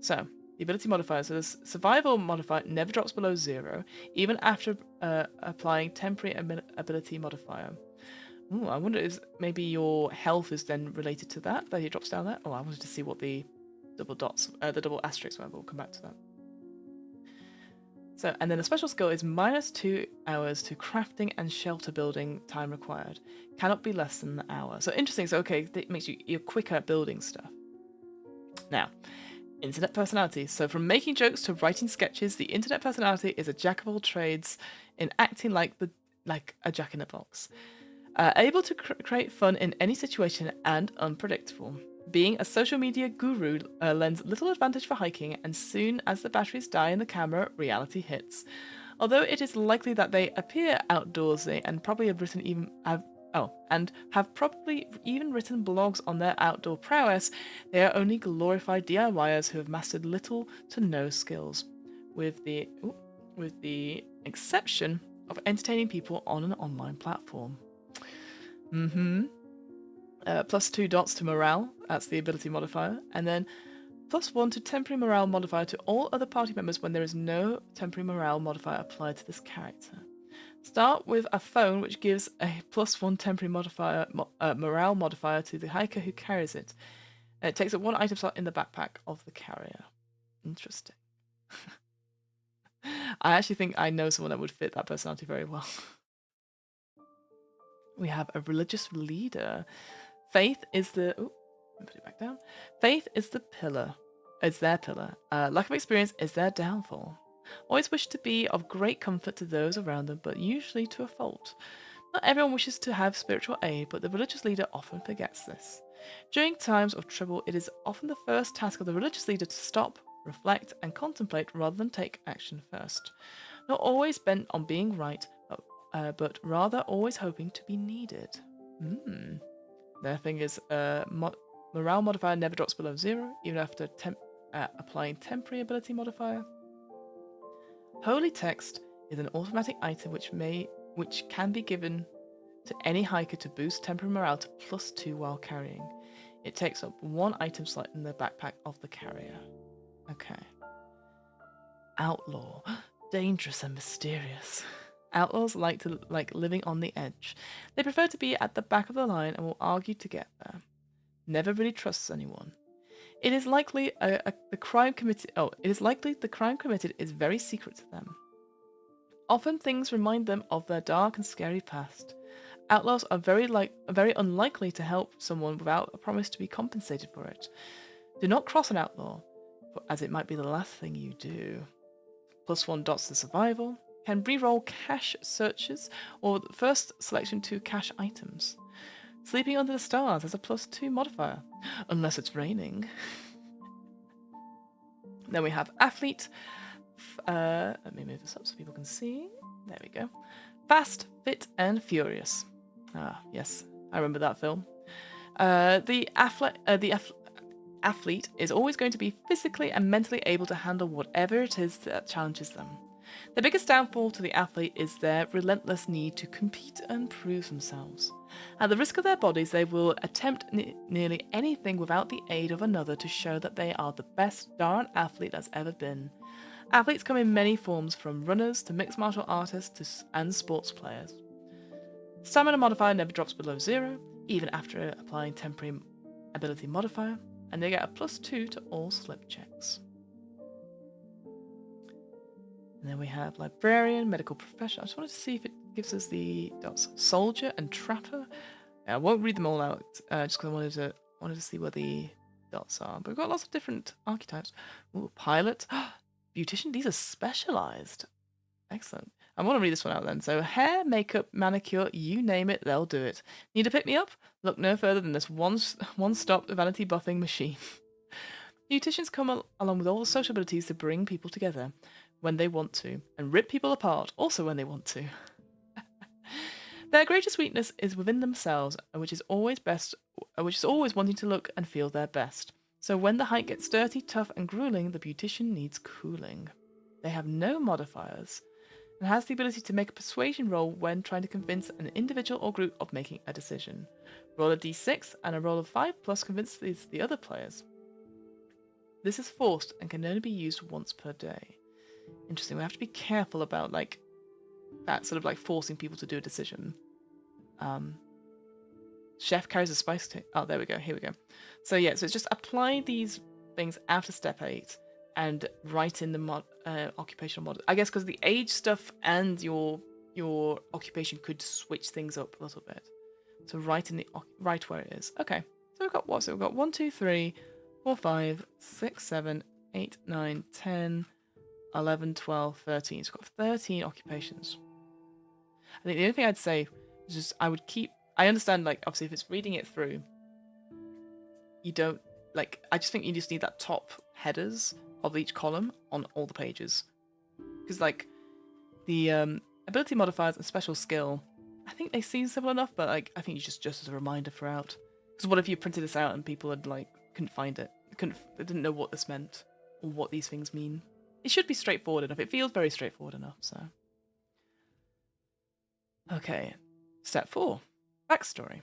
So, the ability modifier. So the survival modifier never drops below 0, even after applying temporary ability modifier. Ooh, I wonder is maybe your health is then related to that it drops down there. Oh, I wanted to see what the double dots, the double asterisks were. We'll come back to that. So, and then the special skill is -2 hours to crafting and shelter building time required. Cannot be less than an hour. So interesting. So okay, it makes you're quicker at building stuff. Now, internet personality. So from making jokes to writing sketches, the internet personality is a jack of all trades in acting like a jack in a box. Able to create fun in any situation and unpredictable. Being a social media guru lends little advantage for hiking, and soon as the batteries die in the camera, reality hits. Although it is likely that they appear outdoorsy and probably have probably even written blogs on their outdoor prowess, they are only glorified DIYers who have mastered little to no skills, with the exception of entertaining people on an online platform. +2 dots to morale, that's the ability modifier, and then +1 to temporary morale modifier to all other party members when there is no temporary morale modifier applied to this character. Start with a phone, which gives a +1 temporary morale modifier to the hiker who carries it. It takes up 1 item slot in the backpack of the carrier. Interesting. I actually think I know someone that would fit that personality very well. We have a religious leader. Faith is the... Oh, let me put it back down. Faith is the pillar. It's their pillar. Lack of experience is their downfall. Always wish to be of great comfort to those around them, but usually to a fault. Not everyone wishes to have spiritual aid, but the religious leader often forgets this. During times of trouble, it is often the first task of the religious leader to stop, reflect, and contemplate rather than take action first. Not always bent on being right, but rather always hoping to be needed. Their thing is morale modifier never drops below 0, even after applying temporary ability modifier. Holy text is an automatic item which can be given to any hiker to boost temporary morale to +2 while carrying. It takes up 1 item slot in the backpack of the carrier. Okay. Outlaw. Dangerous and mysterious. Outlaws like living on the edge. They prefer to be at the back of the line and will argue to get there. Never really trusts anyone. It is likely the crime committed is very secret to them. Often things remind them of their dark and scary past. Outlaws are very unlikely to help someone without a promise to be compensated for it. Do not cross an outlaw, as it might be the last thing you do. +1 dots to survival. Can re-roll cache searches or first selection to cache items. Sleeping under the stars has a +2 modifier, unless it's raining. Then we have athlete. Let me move this up so people can see. There we go. Fast, fit, and furious. Ah, yes, I remember that film. The athlete is always going to be physically and mentally able to handle whatever it is that challenges them. The biggest downfall to the athlete is their relentless need to compete and prove themselves. At the risk of their bodies, they will attempt nearly anything without the aid of another to show that they are the best darn athlete that's ever been. Athletes come in many forms, from runners to mixed martial artists and sports players. Stamina modifier never drops below 0, even after applying temporary ability modifier, and they get a +2 to all slip checks. And then we have librarian, medical professional. I just wanted to see if it gives us the dots. Soldier and trapper. I won't read them all out, just because I wanted to see where the dots are. But we've got lots of different archetypes. Ooh, pilot, beautician. These are specialized. Excellent. I want to read this one out then. So hair, makeup, manicure, you name it, they'll do it. Need to pick me up? Look no further than this one-stop vanity buffing machine. Beauticians come along with all the social abilities to bring people together when they want to, and rip people apart also when they want to. Their greatest weakness is within themselves, which is always wanting to look and feel their best. So when the hike gets dirty, tough, and grueling, the beautician needs cooling. They have no modifiers. and has the ability to make a persuasion roll when trying to convince an individual or group of making a decision. Roll a d6 and a roll of 5 plus convinces the other players. This is forced and can only be used once per day. Interesting. We have to be careful about like that sort of like forcing people to do a decision. Chef carries a spice to. Oh, there we go. Here we go. So yeah, so it's just apply these things after step 8 and write in the occupational model. I guess because the age stuff and your occupation could switch things up a little bit. So write in the right where it is. Okay. So we've got what? So we've got 1, 2, 3, 4, 5, 6, 7, 8, 9, 10, 11, 12, 13. So we've got 13 occupations. I think the only thing I'd say is just I would keep. I understand, like, obviously, if it's reading it through, you don't, like, I just think you just need that top headers of each column on all the pages. Because, like, the ability modifiers and special skill, I think they seem simple enough, but, like, I think you just as a reminder throughout. Because what if you printed this out and people had, like, couldn't find it? They didn't know what this meant or what these things mean. It should be straightforward enough. It feels very straightforward enough, so. Okay, step 4. Backstory.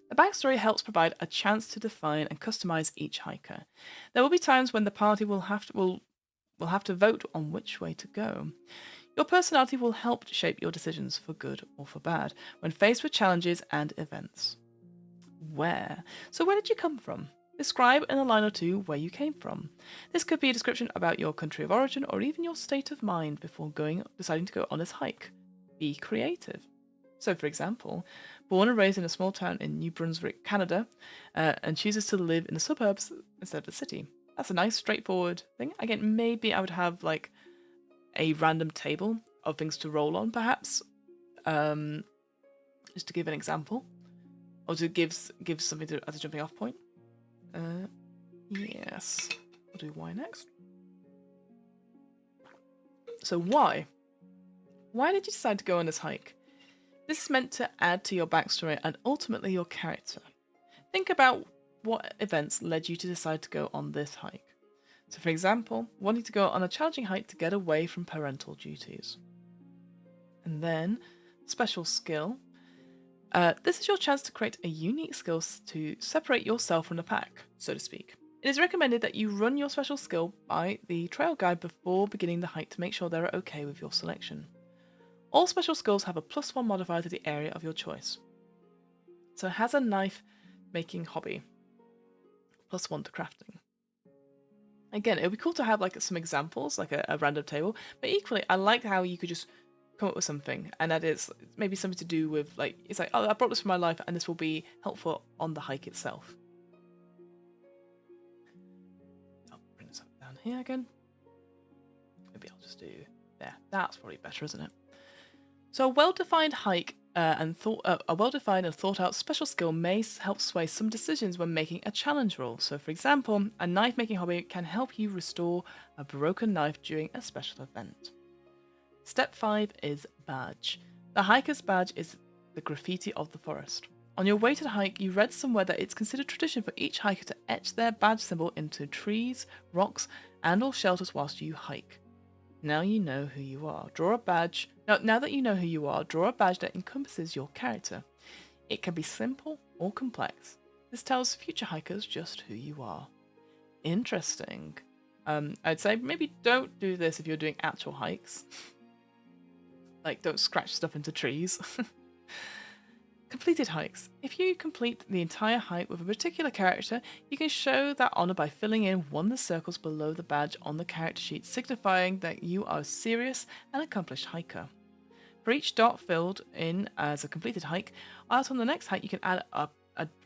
The backstory helps provide a chance to define and customize each hiker. There will be times when the party will have to vote on which way to go. Your personality will help shape your decisions for good or for bad when faced with challenges and events. Where? So where did you come from? Describe in a line or two where you came from. This could be a description about your country of origin or even your state of mind before deciding to go on this hike. Be creative. So, for example, born and raised in a small town in New Brunswick, Canada, and chooses to live in the suburbs instead of the city. That's a nice, straightforward thing. Again, maybe I would have like a random table of things to roll on, perhaps, just to give an example, or to give something as a jumping off point. Yes, we'll do Y next. So why? Why did you decide to go on this hike? This is meant to add to your backstory and ultimately your character. Think about what events led you to decide to go on this hike. So for example, wanting to go on a challenging hike to get away from parental duties. And then, special skill. This is your chance to create a unique skill to separate yourself from the pack, so to speak. It is recommended that you run your special skill by the trail guide before beginning the hike to make sure they're okay with your selection. All special skills have a +1 modifier to the area of your choice. So it has a knife making hobby. +1 to crafting. Again, it would be cool to have like some examples, like a random table, but equally I like how you could just come up with something and that it's maybe something to do with like, it's like, oh, I brought this from my life and this will be helpful on the hike itself. I'll bring this up down here again. Maybe I'll just do there. That's probably better, isn't it? So a well-defined hike and thought-out special skill may help sway some decisions when making a challenge roll. So, for example, a knife-making hobby can help you restore a broken knife during a special event. Step 5 is badge. The hiker's badge is the graffiti of the forest. On your way to the hike, you read somewhere that it's considered tradition for each hiker to etch their badge symbol into trees, rocks, and/or shelters whilst you hike. Now you know who you are. Draw a badge. Now that you know who you are, draw a badge that encompasses your character. It can be simple or complex. This tells future hikers just who you are. Interesting. I'd say maybe don't do this if you're doing actual hikes. Like, don't scratch stuff into trees. Completed hikes. If you complete the entire hike with a particular character, you can show that honour by filling in one of the circles below the badge on the character sheet, signifying that you are a serious and accomplished hiker. For each dot filled in as a completed hike, out on the next hike you can add a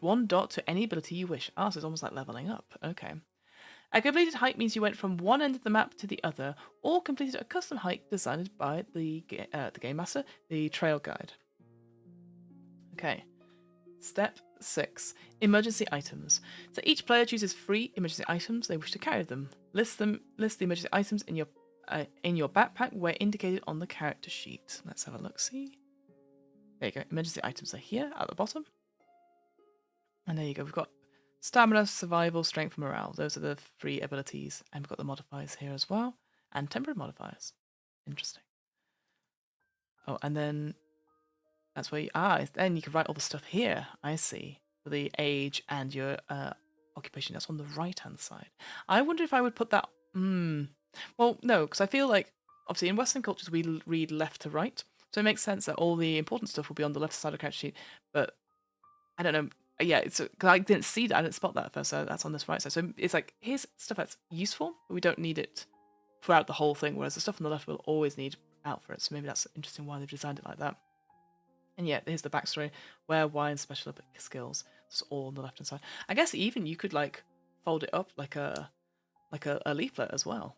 1 dot to any ability you wish. So it's almost like levelling up. Okay. A completed hike means you went from one end of the map to the other, or completed a custom hike designed by the game master, the trail guide. Okay, step 6, emergency items. So each player chooses 3 emergency items they wish to carry them. List the emergency items in your backpack where indicated on the character sheet. Let's have a look. See, there you go. Emergency items are here at the bottom, and there you go. We've got stamina, survival, strength, morale. Those are the 3 abilities, and we've got the modifiers here as well, and temporary modifiers. Interesting. Oh, and then that's where then you can write all the stuff here. I see. For the age and your occupation. That's on the right-hand side. I wonder if I would put that. Well, no, because I feel like obviously in Western cultures we read left to right, so it makes sense that all the important stuff will be on the left side of the character sheet. But I don't know. Yeah, it's because I didn't see that. I didn't spot that at first. So that's on this right side. So it's like here's stuff that's useful, but we don't need it throughout the whole thing. Whereas the stuff on the left we'll always need out for it. So maybe that's interesting why they've designed it like that. And yeah, here's the backstory: where, why, and special skills. It's all on the left hand side. I guess even you could like fold it up like a leaflet as well.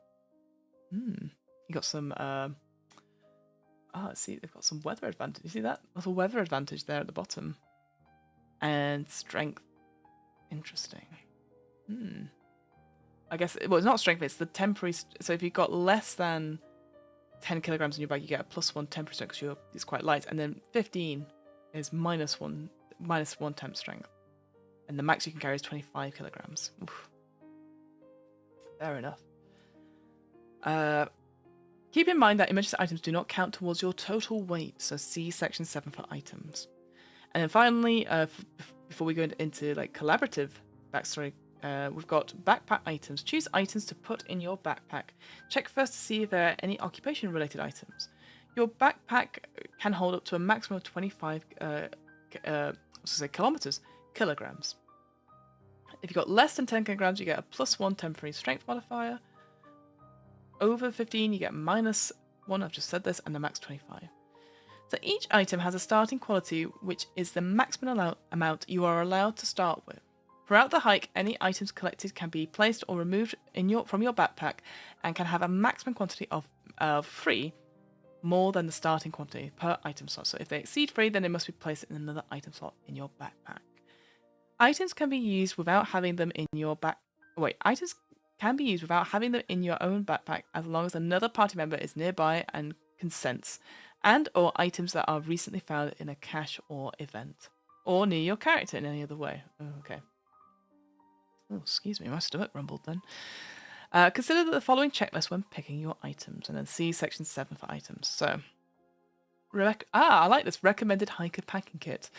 You got some. Let's see, they've got some weather advantage. You see that little weather advantage there at the bottom, and strength. Interesting. I guess it's not strength. It's the temporary. So if you've got less than 10 kilograms in your bag, you get a +1 temporary strength because it's quite light, and then 15 is -1 temp strength, and the max you can carry is 25 kilograms. Oof. Fair enough. Keep in mind that emergency items do not count towards your total weight, so see section 7 for items. And then finally, before we go into like collaborative backstory, we've got backpack items. Choose items to put in your backpack. Check first to see if there are any occupation-related items. Your backpack can hold up to a maximum of 25 kilograms. If you've got less than 10 kilograms, you get a +1 temporary strength modifier. Over 15, you get -1. I've just said this, and the max 25. So each item has a starting quality, which is the maximum amount you are allowed to start with. Throughout the hike, any items collected can be placed or removed from your backpack and can have a maximum quantity of 3, more than the starting quantity per item slot. So if they exceed 3, then they must be placed in another item slot in your backpack. Items can be used without having them in your items can be used without having them in your own backpack as long as another party member is nearby and consents, and or items that are recently found in a cache or event, or near your character in any other way. Okay. Oh, excuse me, my stomach rumbled then. Consider the following checklist when picking your items, and then see section 7 for items. So, I like this recommended hiker packing kit.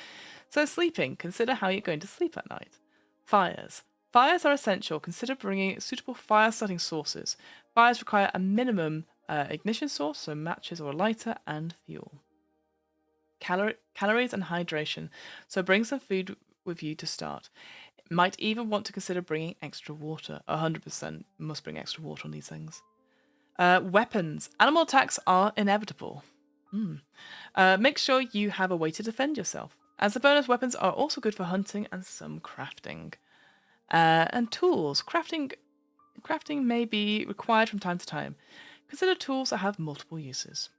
So sleeping, consider how you're going to sleep at night. Fires. Fires are essential. Consider bringing suitable fire starting sources. Fires require a minimum ignition source, so matches or a lighter, and fuel. Calories and hydration. So bring some food with you to start. Might even want to consider bringing extra water. 100% must bring extra water on these things. Weapons. Animal attacks are inevitable. Make sure you have a way to defend yourself. As a bonus, weapons are also good for hunting and some crafting. And tools. Crafting may be required from time to time. Consider tools that have multiple uses.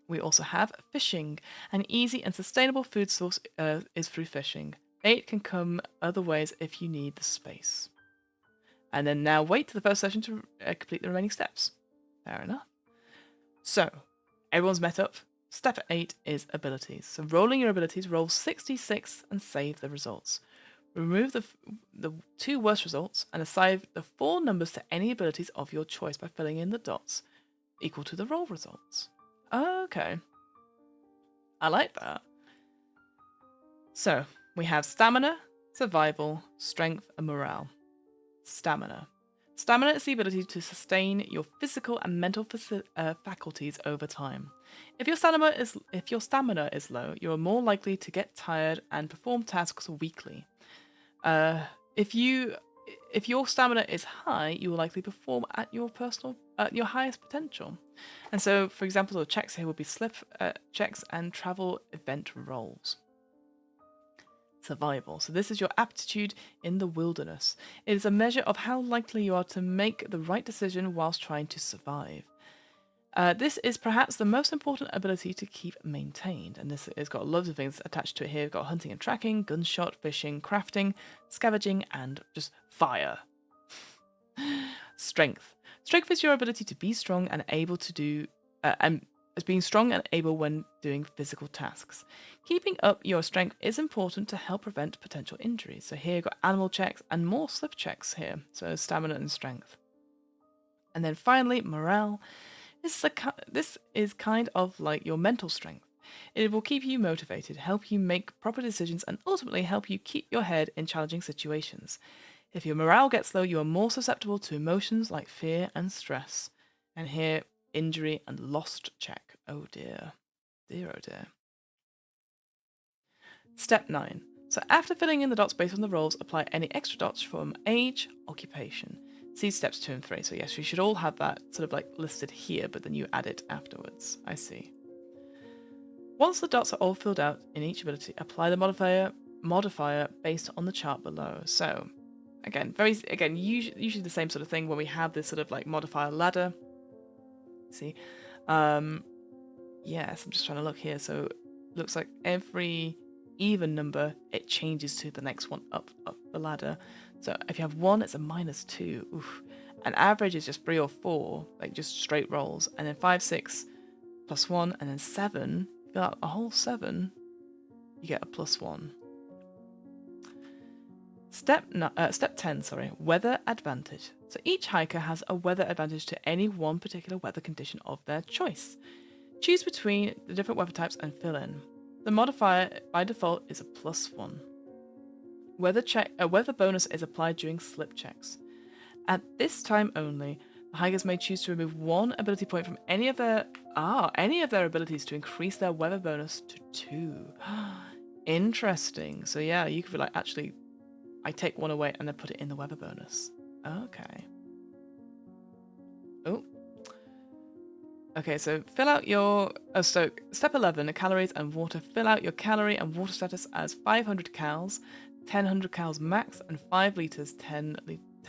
We also have fishing. An easy and sustainable food source is through fishing. Bait can come other ways if you need the space. And then now wait to the first session to complete the remaining steps. Fair enough. So, everyone's met up. Step 8 is abilities. So rolling your abilities, roll 66 and save the results. Remove the 2 worst results and assign the 4 numbers to any abilities of your choice by filling in the dots equal to the roll results. Okay. I like that. So, we have stamina, survival, strength, and morale. Stamina. Stamina is the ability to sustain your physical and mental faculties over time. If your stamina is low, you are more likely to get tired and perform tasks weakly. If your stamina is high, you will likely perform at your highest potential. And so, for example, the checks here will be slip checks and travel event rolls. Survival. So this is your aptitude in the wilderness. It is a measure of how likely you are to make the right decision whilst trying to survive. This is perhaps the most important ability to keep maintained, and this has got loads of things attached to it here. We've got hunting and tracking, gunshot, fishing, crafting, scavenging, and just fire. Strength. Strength is your ability to be strong and able to do, and as being strong and able when doing physical tasks. Keeping up your strength is important to help prevent potential injuries. So here you've got animal checks and more slip checks here. So stamina and strength. And then finally, morale. This is kind of like your mental strength. It will keep you motivated, help you make proper decisions, and ultimately help you keep your head in challenging situations. If your morale gets low, you are more susceptible to emotions like fear and stress. And here, injury and lost check. Oh dear. Dear, oh dear. Step 9. So after filling in the dots based on the roles, apply any extra dots from age, occupation. See steps 2 and 3. So yes, you should all have that sort of like listed here, but then you add it afterwards. I see. Once the dots are all filled out in each ability, apply the modifier based on the chart below. So again, usually the same sort of thing when we have this sort of like modifier ladder. See, yes, I'm just trying to look here. So it looks like every even number, it changes to the next one up the ladder. So if you have 1, it's a -2. Oof. An average is just 3 or 4, like just straight rolls. And then 5, 6, +1, and then 7, fill out a whole 7, you get a +1. Step 10, weather advantage. So each hiker has a weather advantage to any one particular weather condition of their choice. Choose between the different weather types and fill in. The modifier by default is a +1. A weather bonus is applied during slip checks. At this time only, the hikers may choose to remove 1 ability point from any of their abilities to increase their weather bonus to 2. Interesting. So yeah, you could be like, actually, I take 1 away and then put it in the weather bonus. Okay. Oh. Okay, so fill out your... so step 11, calories and water. Fill out your calorie and water status as 500 cals, 1000 cals max, and 5 liters, 10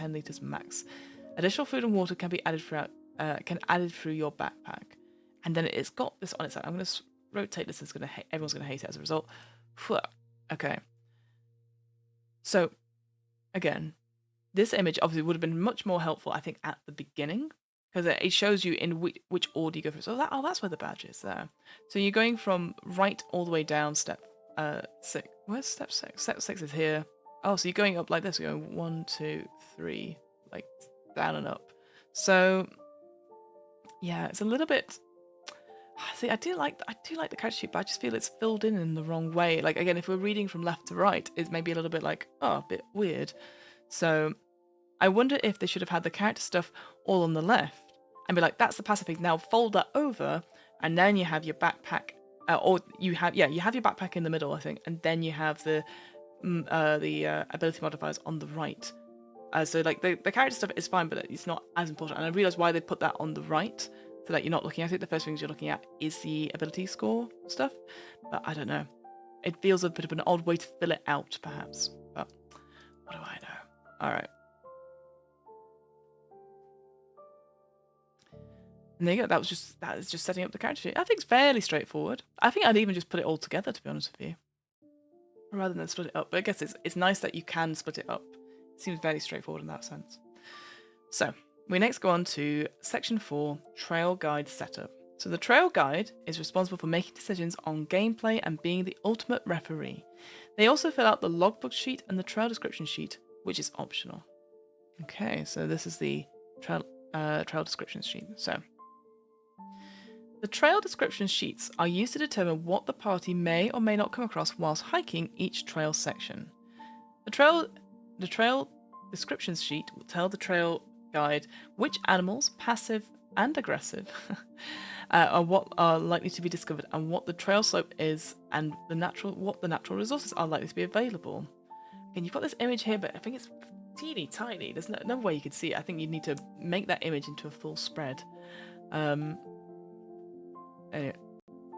liters max. Additional food and water can be added through your backpack. And then it's got this on its side. I'm going to rotate this. Everyone's going to hate it as a result. Okay. So, again, this image obviously would have been much more helpful, I think, at the beginning, because it shows you in which order you go through. So that's where the badge is there. So you're going from right all the way down step 6. Where's step 6? Step 6 is here. Oh, so you're going up like this. You're going 1, 2, 3, like down and up. So yeah, it's a little bit... See, I do like the character sheet, but I just feel it's filled in the wrong way. Like, again, if we're reading from left to right, it's maybe a little bit like, oh, a bit weird. So I wonder if they should have had the character stuff all on the left and be like, that's the passive thing. Now fold that over, and then you have your backpack, or you have your backpack in the middle, I think, and then you have the ability modifiers on the right. So like the character stuff is fine, but it's not as important. And I realize why they put that on the right, so that you're not looking at it. The first things you're looking at is the ability score stuff. But I don't know. It feels a bit of an odd way to fill it out, perhaps. But what do I know? All right. And there you go. That is just setting up the character sheet. I think it's fairly straightforward. I think I'd even just put it all together, to be honest with you, rather than split it up. But I guess it's nice that you can split it up. It seems fairly straightforward in that sense. So we next go on to section 4, trail guide setup. So the trail guide is responsible for making decisions on gameplay and being the ultimate referee. They also fill out the logbook sheet and the trail description sheet, which is optional. Okay, so this is the trail description sheet. So the trail description sheets are used to determine what the party may or may not come across whilst hiking each trail section. The trail description sheet will tell the trail guide which animals, passive and aggressive, what are likely to be discovered, and what the trail slope is, and what the natural resources are likely to be available. And you've got this image here, but I think it's teeny tiny. There's no way you could see it. I think you need to make that image into a full spread. Anyway.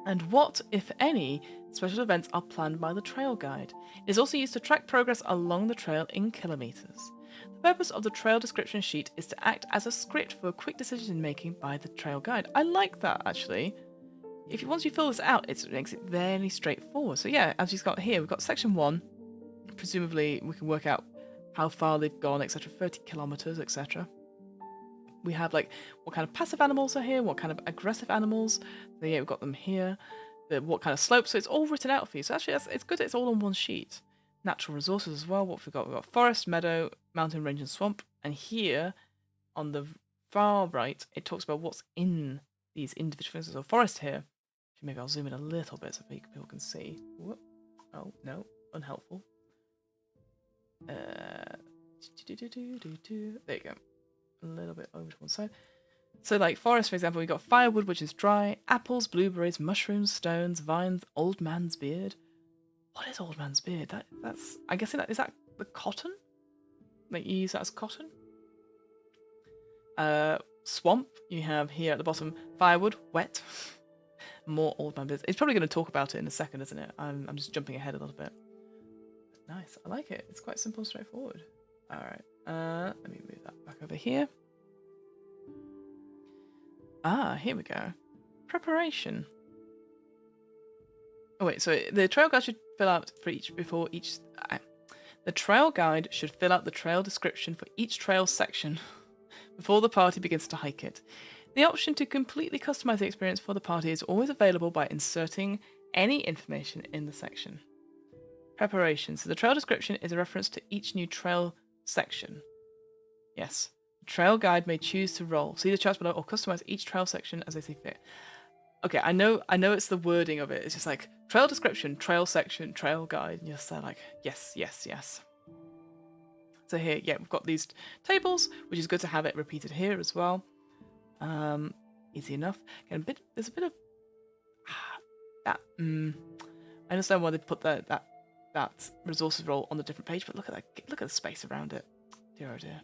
And what, if any, special events are planned by the trail guide. It is also used to track progress along the trail in kilometers. The purpose of the trail description sheet is to act as a script for quick decision making by the trail guide. I like that, actually. Once you fill this out, it makes it very straightforward. So yeah, as you've got here, we've got section 1. Presumably we can work out how far they've gone, etc. 30 kilometers, etc. We have like what kind of passive animals are here, what kind of aggressive animals. So yeah, we've got them here. What kind of slopes. So it's all written out for you. So actually, it's good that it's all on one sheet. Natural resources as well. What we've got forest, meadow, mountain range, and swamp. And here, on the far right, it talks about what's in these individual things. So forest here. Maybe I'll zoom in a little bit so people can see. Whoop. Oh, no. Unhelpful. There you go. A little bit over to one side. So like forest, for example, we got firewood, which is dry, apples, blueberries, mushrooms, stones, vines, old man's beard. What is old man's beard? That's I guess is that the cotton? Like you use that as cotton? Swamp, you have here at the bottom, firewood, wet. More old man beard. It's probably going to talk about it in a second, isn't it? I'm just jumping ahead a little bit. Nice, I like it. It's quite simple and straightforward. All right, let me move that back over here. Here we go. Preparation. Oh wait, so the trail guide should fill out the trail guide should fill out the trail description for each trail section before the party begins to hike it. The option to completely customize the experience for the party is always available by inserting any information in the section. Preparation. So the trail description is a reference to each new trail section. Yes. The trail guide may choose to roll. See the charts below or customize each trail section as they see fit. Okay, I know it's the wording of it. It's just like trail description, trail section, trail guide. And you're just like, yes, yes, yes. So here, yeah, we've got these tables, which is good to have it repeated here as well. Easy enough. Again, there's a bit of that. I understand why they put that resources roll on the different page, but look at the space around it. Dear oh dear.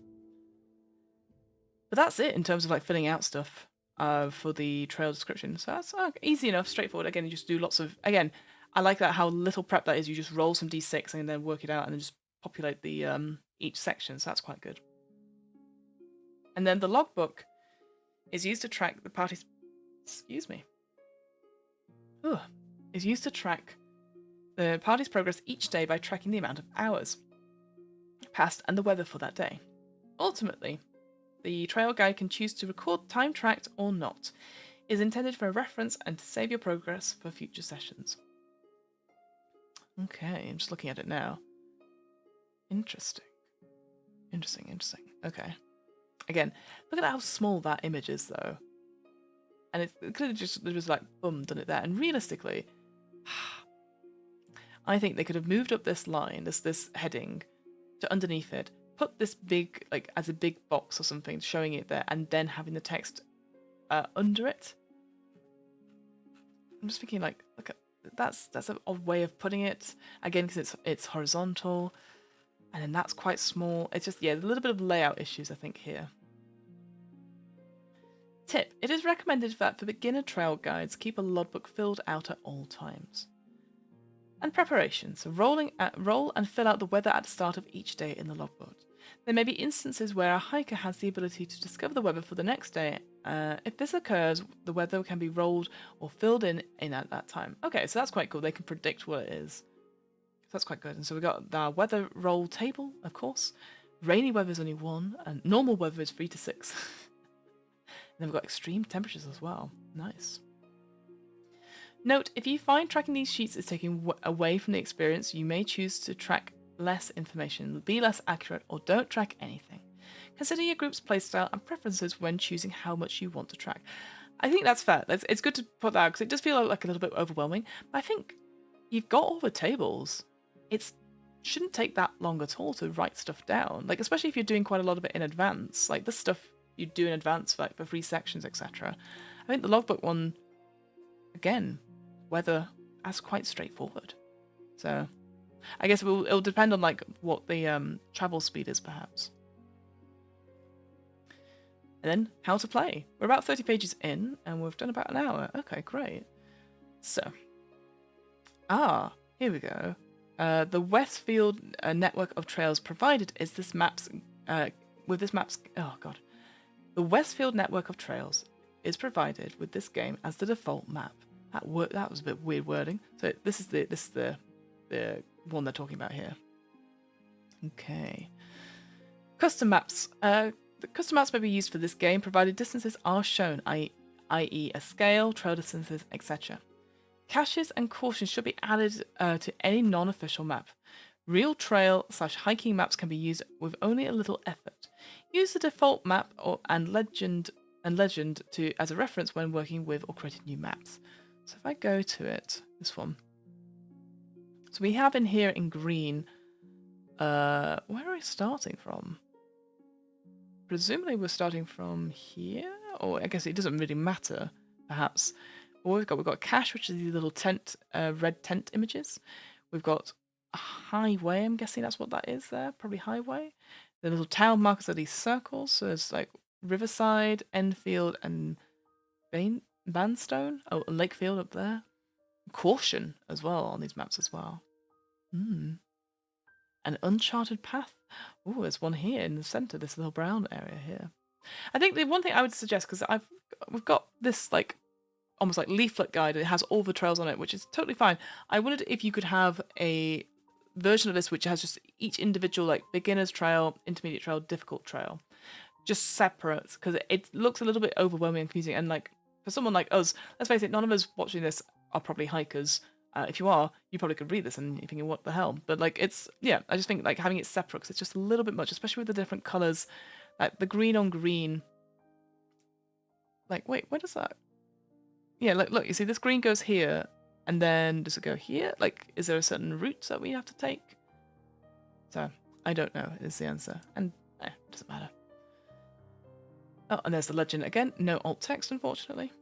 But that's it in terms of like filling out stuff for the trail description. So that's easy enough, straightforward. Again, you just do lots of. Again, I like that how little prep that is. You just roll some d6 and then work it out, and then just populate the each section. So that's quite good. And then the logbook is used to track the party's. Excuse me. Is used to track the party's progress each day by tracking the amount of hours passed and the weather for that day. Ultimately, the trail guide can choose to record time tracked or not. It is intended for a reference and to save your progress for future sessions. Okay, I'm just looking at it now. Interesting. Okay. Again, look at how small that image is, though. And it could have just like, boom, done it there. And realistically, I think they could have moved up this line, this heading, to underneath it, put this big, like, as a big box or something, showing it there, and then having the text under it. I'm just thinking, like, look at that's an odd way of putting it. Again, because it's horizontal, and then that's quite small. It's just, yeah, a little bit of layout issues, I think, here. Tip: it is recommended that for beginner trail guides, keep a logbook filled out at all times. And preparation, so roll and fill out the weather at the start of each day in the logbook. There may be instances where a hiker has the ability to discover the weather for the next day. If this occurs, the weather can be rolled or filled in at that time. Okay, so that's quite cool. They can predict what it is. So that's quite good. And so we've got the weather roll table, of course. Rainy weather is only 1, and normal weather is 3 to 6. And then we've got extreme temperatures as well. Nice. Note, if you find tracking these sheets is taking away from the experience, you may choose to track less information, be less accurate, or don't track anything. Consider your group's playstyle and preferences when choosing how much you want to track. I think that's fair. It's good to put that out because it does feel like a little bit overwhelming, but I think you've got all the tables. It shouldn't take that long at all to write stuff down, like especially if you're doing quite a lot of it in advance, like this stuff you do in advance, like for 3 sections, etc. I think the logbook one, again, weather, that's quite straightforward. So I guess it'll depend on like what the travel speed is, perhaps. And then how to play. We're about 30 pages in, and we've done about an hour. Okay, great. So, here we go. The Westfield network of trails provided is this map's The Westfield network of trails is provided with this game as the default map. That was a bit weird wording. So this is the one they're talking about here. Okay. Custom maps. The custom maps may be used for this game, provided distances are shown, i.e. a scale, trail distances, etc. Caches and cautions should be added to any non-official map. Real trail/hiking maps can be used with only a little effort. Use the default map and legend and legend as a reference when working with or creating new maps. So if I go to it, this one. So we have in here in green, where are we starting from? Presumably we're starting from here, or I guess it doesn't really matter, perhaps. What we've got cache, which is these little tent, red tent images. We've got a highway, I'm guessing that's what that is there, probably highway. The little town markers are these circles, so there's like Riverside, Enfield, and Bandstone. Oh, Lakefield up there. Caution as well on these maps as well. An uncharted path. Oh, there's one here in the centre, this little brown area here. I think the one thing I would suggest, because we've got this like almost like leaflet guide, it has all the trails on it, which is totally fine. I wondered if you could have a version of this which has just each individual like beginner's trail, intermediate trail, difficult trail, just separate, because it looks a little bit overwhelming and confusing. And like for someone like us, let's face it, none of us watching this are probably hikers. If you are, you probably could read this and you're thinking, what the hell? But like I just think like having it separate, because it's just a little bit much, especially with the different colours, like the green on green. Like, wait, where does that? Yeah, like look, you see this green goes here, and then does it go here? Like, is there a certain route that we have to take? So, I don't know is the answer. And, it doesn't matter. Oh, and there's the legend again. No alt text, unfortunately.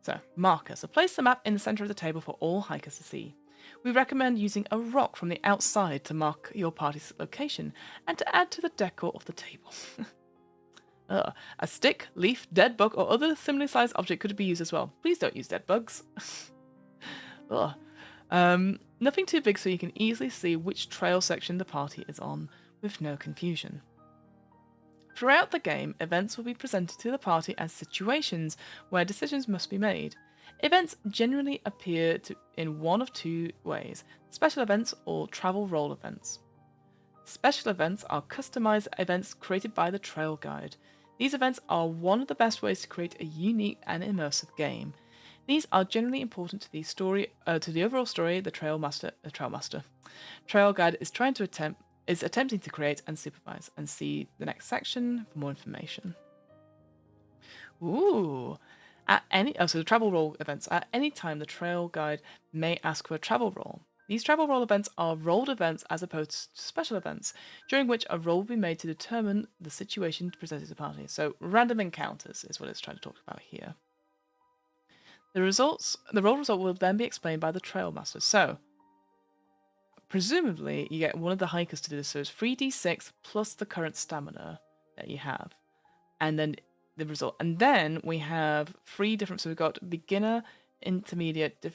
So, marker. So place the map in the centre of the table for all hikers to see. We recommend using a rock from the outside to mark your party's location, and to add to the decor of the table. A stick, leaf, dead bug, or other similarly sized object could be used as well. Please don't use dead bugs. Nothing too big so you can easily see which trail section the party is on with no confusion. Throughout the game, events will be presented to the party as situations where decisions must be made. Events generally appear in one of two ways: special events or travel role events. Special events are customized events created by the trail guide. These events are one of the best ways to create a unique and immersive game. These are generally important to the overall story the trail guide is attempting to create and supervise. And see the next section for more information. Ooh. So the travel role events. At any time, the trail guide may ask for a travel role. These travel role events are rolled events as opposed to special events, during which a roll will be made to determine the situation presented to the party. So random encounters is what it's trying to talk about here. The roll result will then be explained by the trail master. So presumably you get one of the hikers to do this. So it's 3d6 plus the current stamina that you have. And then the result. And then we have three different, so we've got beginner, intermediate,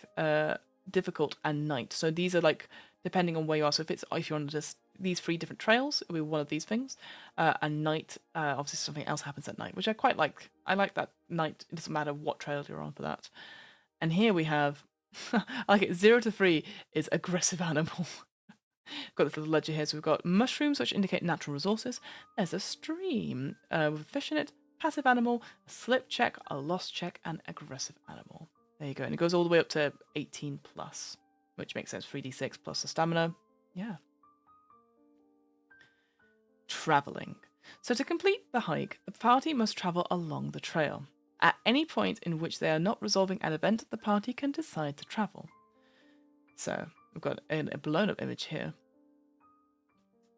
difficult, and night. So these are like depending on where you are. So if you're on just these three different trails, it'll be one of these things. And night, obviously something else happens at night, which I quite like. I like that night. It doesn't matter what trail you're on for that. And here we have, I like it, 0 to 3 is aggressive animal. Got this little ledger here. So we've got mushrooms, which indicate natural resources. There's a stream with a fish in it, passive animal, a slip check, a lost check, and aggressive animal. There you go. And it goes all the way up to 18 plus, which makes sense. 3d6 plus the stamina. Yeah. Traveling. So to complete the hike, the party must travel along the trail. At any point in which they are not resolving an event, the party can decide to travel. So we've got a blown up image here.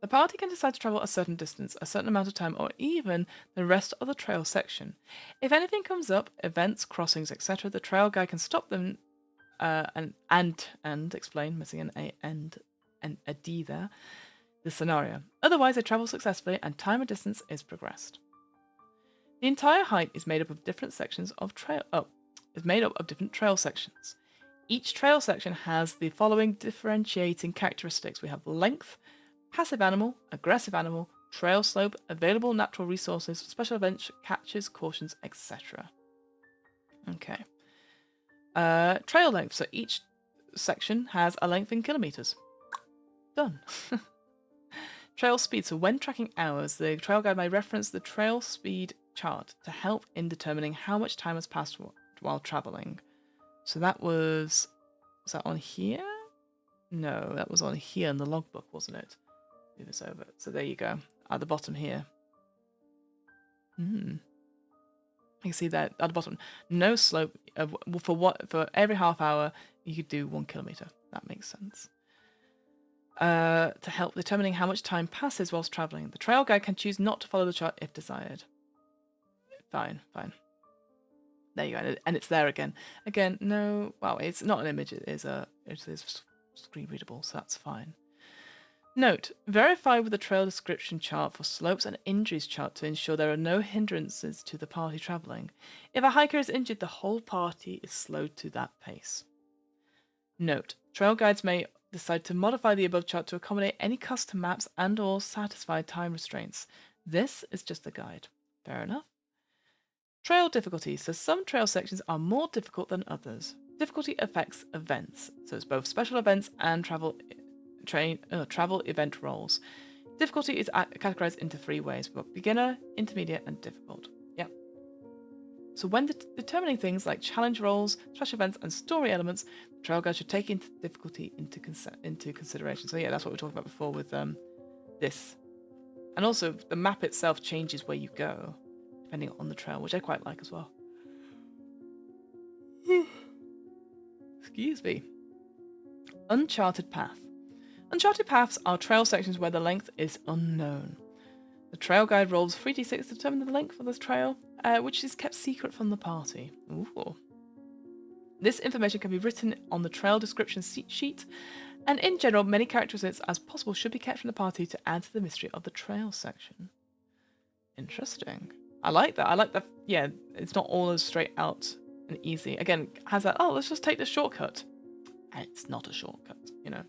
The party can decide to travel a certain distance, a certain amount of time, or even the rest of the trail section. If anything comes up, events, crossings, etc., the trail guide can stop them and explain, missing an A and a D there, the scenario. Otherwise, they travel successfully and time and distance is progressed. The entire hike is made up of different sections of different trail sections. Each trail section has the following differentiating characteristics. We have length, passive animal, aggressive animal, trail slope, available natural resources, special events, catches, cautions, etc. Okay. Trail length. So each section has a length in kilometers. Done. Trail speed. So when tracking hours, the trail guide may reference the trail speed chart to help in determining how much time has passed while traveling. So was that on here? No, that was on here in the logbook, wasn't it? Move this over. So there you go, at the bottom here. You can see that at the bottom, no slope. For every half hour, you could do 1 kilometer. That makes sense. To help determining how much time passes whilst traveling, the trail guide can choose not to follow the chart if desired. Fine. There you go, and it's there again. Again, no, well, it's not an image. It is screen readable, so that's fine. Note: verify with the trail description chart for slopes and injuries chart to ensure there are no hindrances to the party traveling. If a hiker is injured, the whole party is slowed to that pace. Note: trail guides may decide to modify the above chart to accommodate any custom maps and/or satisfy time restraints. This is just a guide. Fair enough. Trail difficulty. So some trail sections are more difficult than others. Difficulty affects events, so it's both special events and travel event roles. Difficulty is categorized into 3 ways: beginner, intermediate, and difficult. Yep. So when determining things like challenge roles, special events, and story elements, the trail guide should take difficulty into consideration. So yeah, that's what we were talking about before with this. And also, the map itself changes where you go, depending on the trail, which I quite like as well. Excuse me. Uncharted path. Uncharted paths are trail sections where the length is unknown. The trail guide rolls 3d6 to determine the length of the trail, which is kept secret from the party. Ooh. This information can be written on the trail description sheet, and in general, many characteristics as possible should be kept from the party to add to the mystery of the trail section. Interesting. I like that. I like that. Yeah, it's not all as straight out and easy. Again, has that, oh, let's just take the shortcut. It's not a shortcut, you know.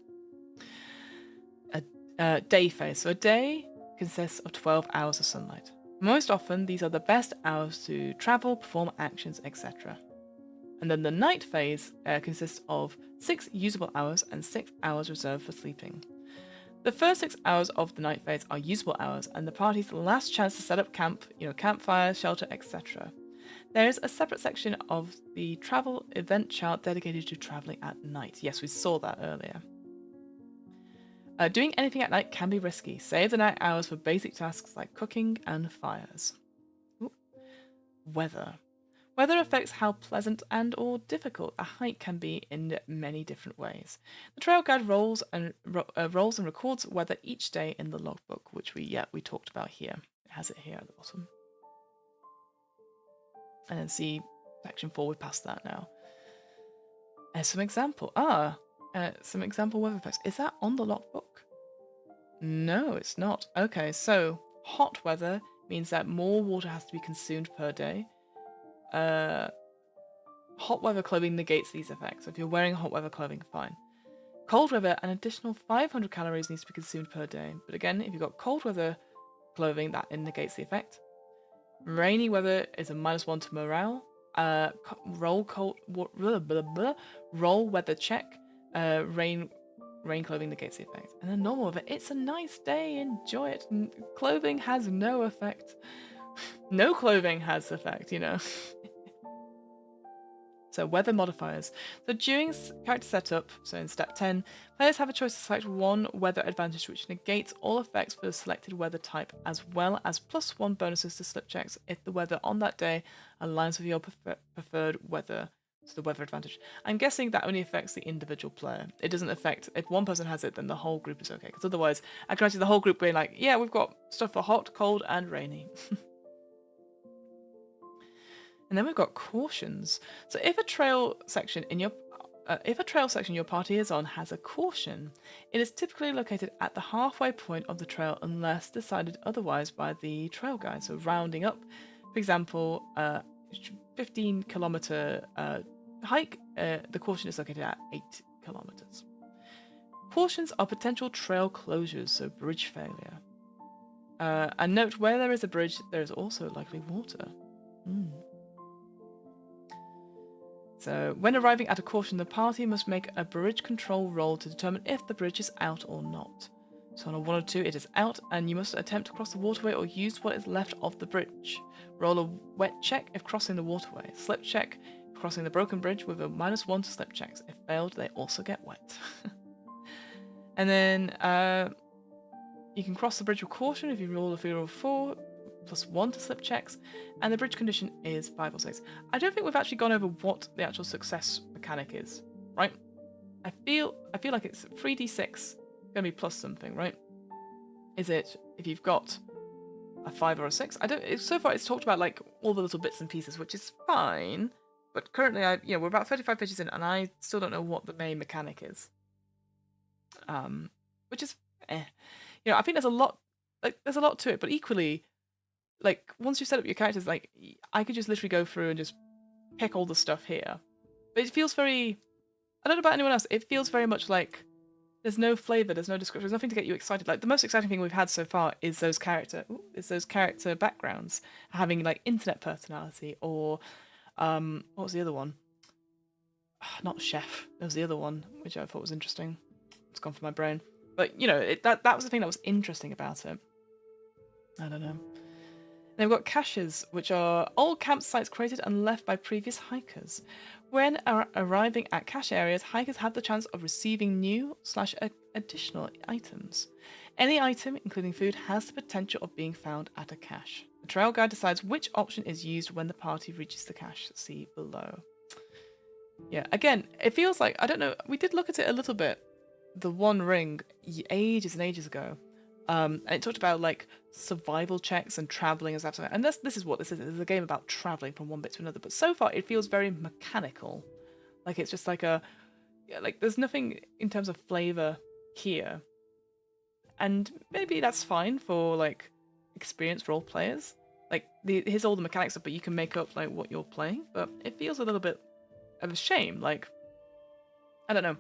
A day phase. So a day consists of 12 hours of sunlight. Most often, these are the best hours to travel, perform actions, etc. And then the night phase consists of 6 usable hours and 6 hours reserved for sleeping. The first 6 hours of the night phase are usable hours and the party's last chance to set up camp, campfire, shelter, etc. There is a separate section of the travel event chart dedicated to traveling at night. Yes, we saw that earlier. Doing anything at night can be risky. Save the night hours for basic tasks like cooking and fires. Ooh. Weather. Weather affects how pleasant and or difficult a hike can be in many different ways. The trail guide rolls and records weather each day in the logbook, which we talked about here. It has it here at the bottom. And then see section 4, we're past that now. Some example weather effects. Is that on the logbook? No, it's not. Okay, so hot weather means that more water has to be consumed per day. Hot weather clothing negates these effects. So if you're wearing hot weather clothing, fine. Cold weather, an additional 500 calories needs to be consumed per day. But again, if you've got cold weather clothing, that negates the effect. Rainy weather is a -1 to morale. Roll weather check. Rain clothing negates the effect. And then normal weather, it's a nice day, enjoy it. Clothing has no effect. No clothing has effect, So weather modifiers. So during character setup, so in step 10, players have a choice to select one weather advantage which negates all effects for the selected weather type, as well as +1 bonuses to slip checks if the weather on that day aligns with your preferred weather, so the weather advantage. I'm guessing that only affects the individual player. It doesn't affect, if one person has it, then the whole group is okay, because otherwise I can imagine the whole group being like, yeah, we've got stuff for hot, cold, and rainy. And then we've got cautions. So if a trail section your party is on has a caution, it is typically located at the halfway point of the trail unless decided otherwise by the trail guide. So rounding up, for example, 15-kilometer hike, the caution is located at 8 kilometers. Cautions are potential trail closures, so bridge failure. And note, where there is a bridge, there is also likely water. So, when arriving at a caution, the party must make a bridge control roll to determine if the bridge is out or not. So on a 1 or 2, it is out, and you must attempt to cross the waterway or use what is left of the bridge. Roll a wet check if crossing the waterway. Slip check if crossing the broken bridge with a -1 to slip checks. If failed, they also get wet. And then you can cross the bridge with caution if you roll a 3 or 4. +1 to slip checks, and the bridge condition is 5 or 6. I don't think we've actually gone over what the actual success mechanic is, right? I feel like it's 3d6 gonna be plus something, right? Is it if you've got a 5 or a 6? I don't. So far, it's talked about like all the little bits and pieces, which is fine. But currently, we're about 35 pages in, and I still don't know what the main mechanic is. Which is, I think there's a lot. Like, there's a lot to it, but equally, like once you set up your characters, like I could just literally go through and just pick all the stuff here. But it feels very. I don't know about anyone else. It feels very much like there's no flavor, there's no description, there's nothing to get you excited. Like the most exciting thing we've had so far is those character backgrounds, having like internet personality or what was the other one? Not chef. There was the other one which I thought was interesting. It's gone from my brain. But that was the thing that was interesting about it. I don't know. Then we've got caches, which are old campsites created and left by previous hikers. When arriving at cache areas, hikers have the chance of receiving new/additional items. Any item, including food, has the potential of being found at a cache. The trail guide decides which option is used when the party reaches the cache. See below. Yeah, again, it feels like, I don't know, we did look at it a little bit, the One Ring, ages and ages ago. And it talked about like survival checks and traveling and stuff. And this is what this is. It's a game about traveling from one bit to another. But so far, it feels very mechanical. Like it's just like there's nothing in terms of flavor here. And maybe that's fine for like experienced role players. Like here's all the mechanics stuff, but you can make up like what you're playing. But it feels a little bit of a shame. Like I don't know.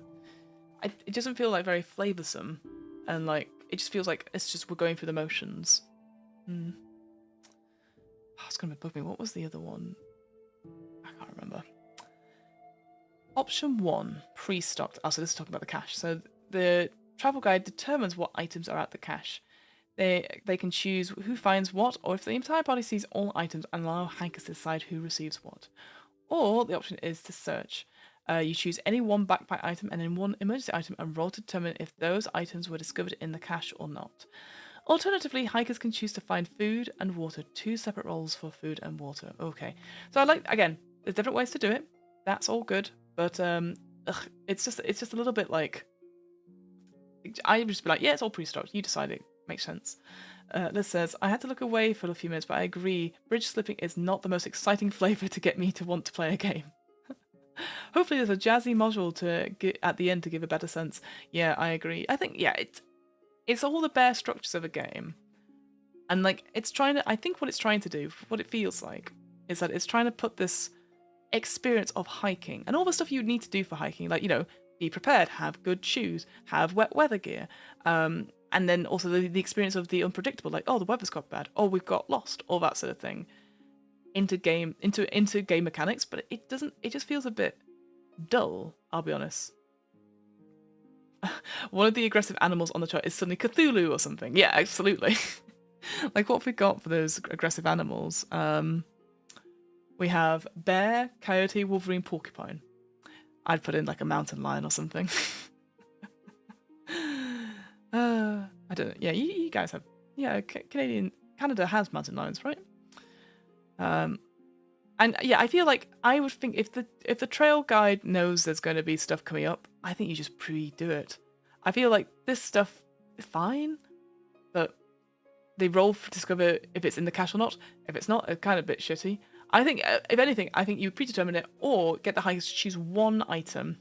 It doesn't feel like very flavorsome, and like. It just feels like it's just we're going through the motions. Oh, it's gonna bug me. What was the other one? I can't remember. Option 1, pre-stocked. Oh, so this is talking about the cache. So the travel guide determines what items are at the cache. They can choose who finds what, or if the entire party sees all items, and allow hikers to decide who receives what. Or the option is to search. You choose any one backpack item and then one emergency item and roll to determine if those items were discovered in the cache or not. Alternatively, hikers can choose to find food and water, 2 separate rolls for food and water. Okay, so again, there's different ways to do it. That's all good, but it's just a little bit like I would just be like, yeah, it's all pre-stocked. You decide it makes sense. Liz says, I had to look away for a few minutes, but I agree. Bridge slipping is not the most exciting flavor to get me to want to play a game. Hopefully there's a jazzy module to get at the end to give a better sense. Yeah, I agree. I think, it's all the bare structures of a game. And like, I think what it's trying to do, what it feels like, is that it's trying to put this experience of hiking and all the stuff you need to do for hiking, like, be prepared, have good shoes, have wet weather gear, and then also the experience of the unpredictable, like, oh, the weather's got bad, oh, we've got lost, all that sort of thing. Into game mechanics, but it just feels a bit dull, I'll be honest. One of the aggressive animals on the chart is suddenly Cthulhu or something. Yeah, absolutely. Like what have we got for those aggressive animals? We have bear, coyote, wolverine, porcupine. I'd put in like a mountain lion or something. I don't know. Yeah, you guys have. Yeah, Canada has mountain lions, right? And yeah, I feel like I would think if the trail guide knows there's going to be stuff coming up, I think you just pre-do it. I feel like this stuff is fine, but they roll to discover if it's in the cache or not. If it's not, it's kind of a bit shitty. I think, if anything, I think you predetermine it or get the hikers to choose one item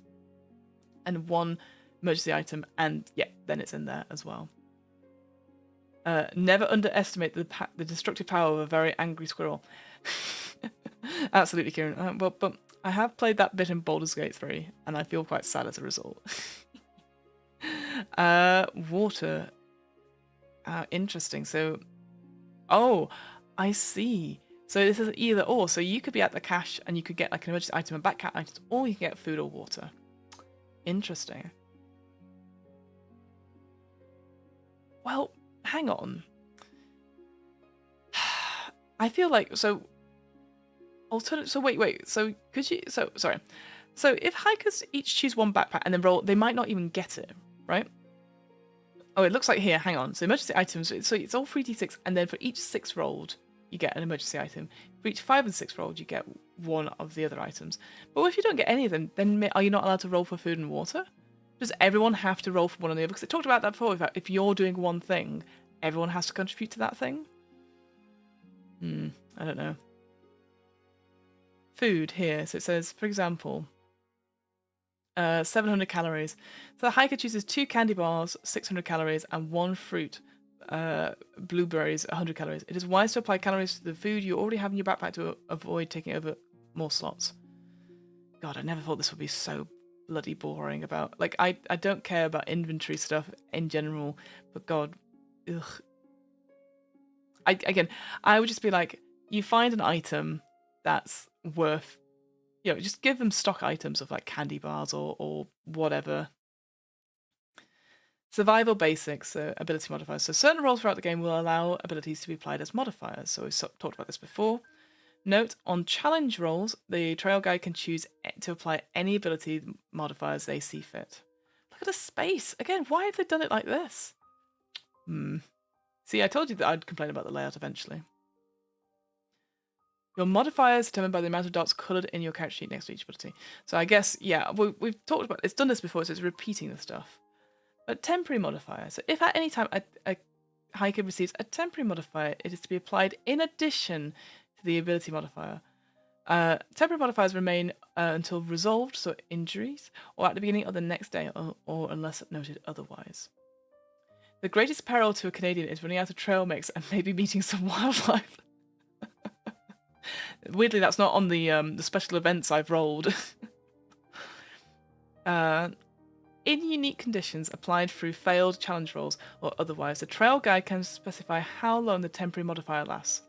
and one emergency item, and yeah, then it's in there as well. Never underestimate the destructive power of a very angry squirrel. Absolutely, Kieran. But I have played that bit in Baldur's Gate 3, and I feel quite sad as a result. Water. Interesting. So, oh, I see. So this is either or. So you could be at the cache and you could get like an emergency item and backpack items, or you can get food or water. Interesting. Well, hang on. I feel like so. So wait. So could you? So sorry. So if hikers each choose one backpack and then roll, they might not even get it, right? Oh, it looks like here. Hang on. So emergency items. So it's all 3d6, and then for each 6 rolled, you get an emergency item. For each 5 and 6 rolled, you get one of the other items. But if you don't get any of them, then are you not allowed to roll for food and water? Does everyone have to roll for one or the other? Because it talked about that before. If you're doing one thing, everyone has to contribute to that thing. I don't know. Food here. So it says, for example, 700 calories. So the hiker chooses 2 candy bars, 600 calories, and 1 fruit, blueberries, 100 calories. It is wise to apply calories to the food you already have in your backpack to avoid taking over more slots. God, I never thought this would be so bloody boring about... Like, I don't care about inventory stuff in general, but God, ugh. I would just be like, you find an item that's worth... just give them stock items of like candy bars or whatever. Survival basics, so ability modifiers. So certain roles throughout the game will allow abilities to be applied as modifiers. So we've talked about this before. Note, on challenge rolls, the trail guide can choose to apply any ability modifiers they see fit. Look at the space. Again, why have they done it like this? See, I told you that I'd complain about the layout eventually. Your modifier is determined by the amount of dots coloured in your character sheet next to each ability. So I guess, yeah, we've talked about... It's done this before, so it's repeating the stuff. But temporary modifier. So if at any time a hiker receives a temporary modifier, it is to be applied in addition to the ability modifier. Temporary modifiers remain until resolved, so injuries, or at the beginning of the next day, or unless noted otherwise. The greatest peril to a Canadian is running out of trail mix and maybe meeting some wildlife. Weirdly, that's not on the special events I've rolled. In unique conditions applied through failed challenge rolls or otherwise, the trail guide can specify how long the temporary modifier lasts.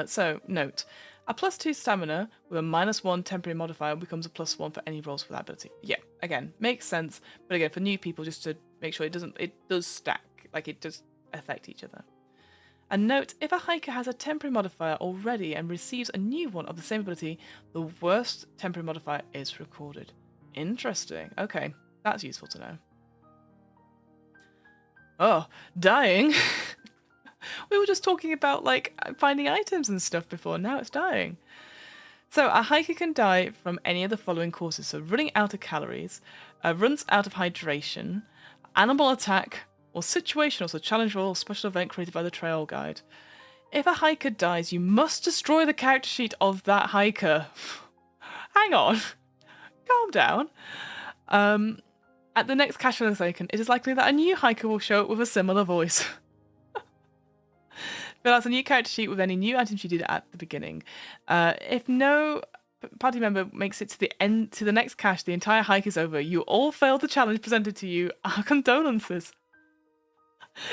So, note, a +2 stamina with a -1 temporary modifier becomes a +1 for any rolls with that ability. Yeah, again, makes sense, but again, for new people, just to make sure it does stack, like it does affect each other. And note, if a hiker has a temporary modifier already and receives a new one of the same ability, the worst temporary modifier is recorded. Interesting. Okay, that's useful to know. Oh, dying. We were just talking about like finding items and stuff before. Now it's dying. So a hiker can die from any of the following causes. So running out of calories, runs out of hydration, animal attack, or situational, so challenge roll or special event created by the trail guide. If a hiker dies, you must destroy the character sheet of that hiker. Hang on. Calm down. At the next cache realization, it is likely that a new hiker will show up with a similar voice. Fill out a new character sheet with any new items you did at the beginning. If no party member makes it to the end, to the next cache, the entire hike is over. You all failed the challenge presented to you. Our condolences.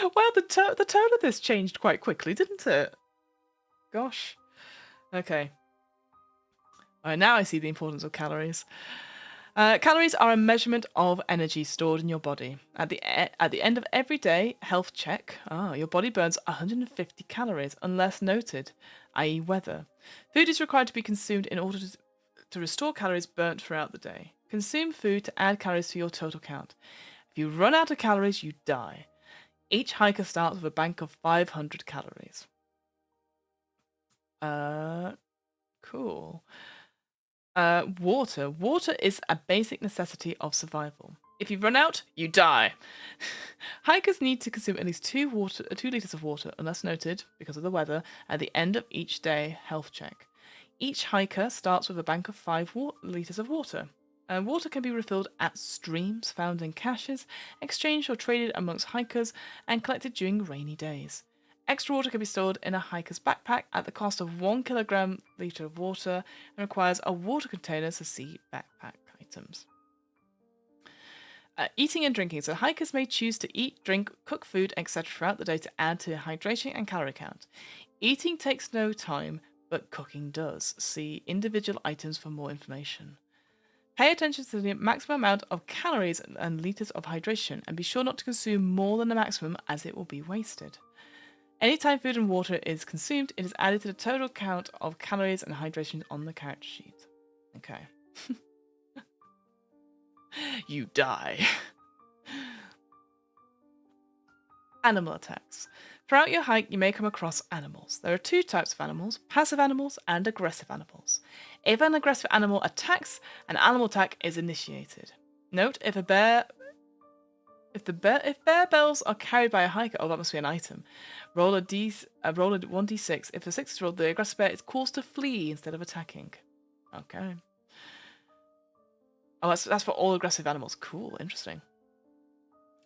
Well, the tone of this changed quite quickly, didn't it? Gosh. Okay. Alright, now I see the importance of calories. Calories are a measurement of energy stored in your body. At the end of every day health check, your body burns 150 calories, unless noted, i.e. weather. Food is required to be consumed in order to restore calories burnt throughout the day. Consume food to add calories to your total count. If you run out of calories, you die. Each hiker starts with a bank of 500 calories. Cool. Water. Water is a basic necessity of survival. If you run out, you die. Hikers need to consume at least 2 litres of water, unless noted, because of the weather, at the end of each day health check. Each hiker starts with a bank of 5 litres of water. Water can be refilled at streams found in caches, exchanged or traded amongst hikers, and collected during rainy days. Extra water can be stored in a hiker's backpack at the cost of 1 litre of water and requires a water container to see backpack items. Eating and drinking. So hikers may choose to eat, drink, cook food, etc. throughout the day to add to hydration and calorie count. Eating takes no time, but cooking does. See individual items for more information. Pay attention to the maximum amount of calories and litres of hydration, and be sure not to consume more than the maximum, as it will be wasted. Anytime food and water is consumed, it is added to the total count of calories and hydration on the character sheet. Okay. You die. Animal attacks. Throughout your hike, you may come across animals. There are two types of animals, passive animals and aggressive animals. If an aggressive animal attacks, an animal attack is initiated. Note, if bear bells are carried by a hiker, oh, that must be an item. Roll a 1d6. If a 6 is rolled, the aggressive bear is caused to flee instead of attacking. Okay. Oh, that's for all aggressive animals. Cool, interesting.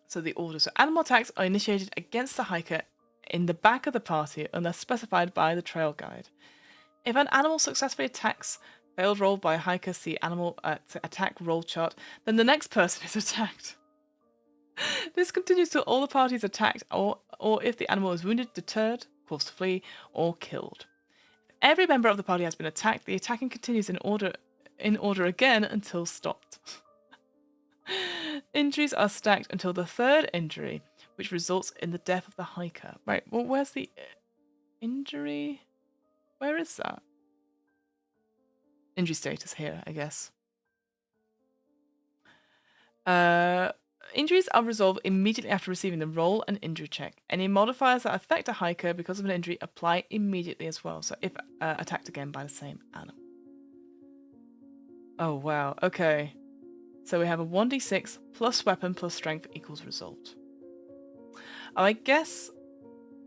So the order. So animal attacks are initiated against the hiker in the back of the party unless specified by the trail guide. If an animal successfully attacks, failed roll by a hiker, see animal attack roll chart, then the next person is attacked. This continues till all the parties attacked or if the animal is wounded, deterred, caused to flee, or killed. If every member of the party has been attacked, the attacking continues in order again until stopped. Injuries are stacked until the third injury, which results in the death of the hiker. Right, well, where's the injury? Where is that? Injury status here, I guess. Injuries are resolved immediately after receiving the roll and injury check. Any modifiers that affect a hiker because of an injury apply immediately as well, so if attacked again by the same animal. Oh, wow. Okay. So we have a 1d6 plus weapon plus strength equals result. Oh, I guess...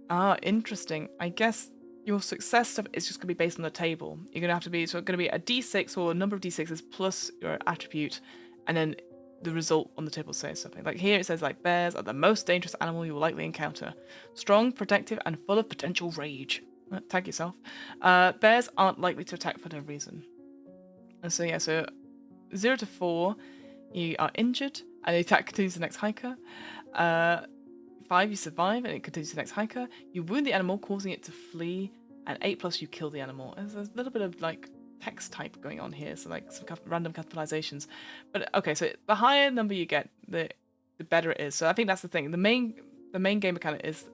Ah, interesting. I guess your success stuff is just going to be based on the table. You're going to have to be... So it's going to be a d6 or a number of d6s plus your attribute, and then the result on the table says something. Like here it says, like, bears are the most dangerous animal you will likely encounter. Strong, protective, and full of potential rage. Tag yourself. Bears aren't likely to attack for no reason. And so, yeah, so 0 to 4... you are injured, and the attack continues to the next hiker. 5, you survive, and it continues to the next hiker. You wound the animal, causing it to flee, and 8+, you kill the animal. There's a little bit of, like, text type going on here, so, like, some random capitalizations. But, okay, so the higher number you get, the better it is. So I think that's the thing. The main game mechanic is,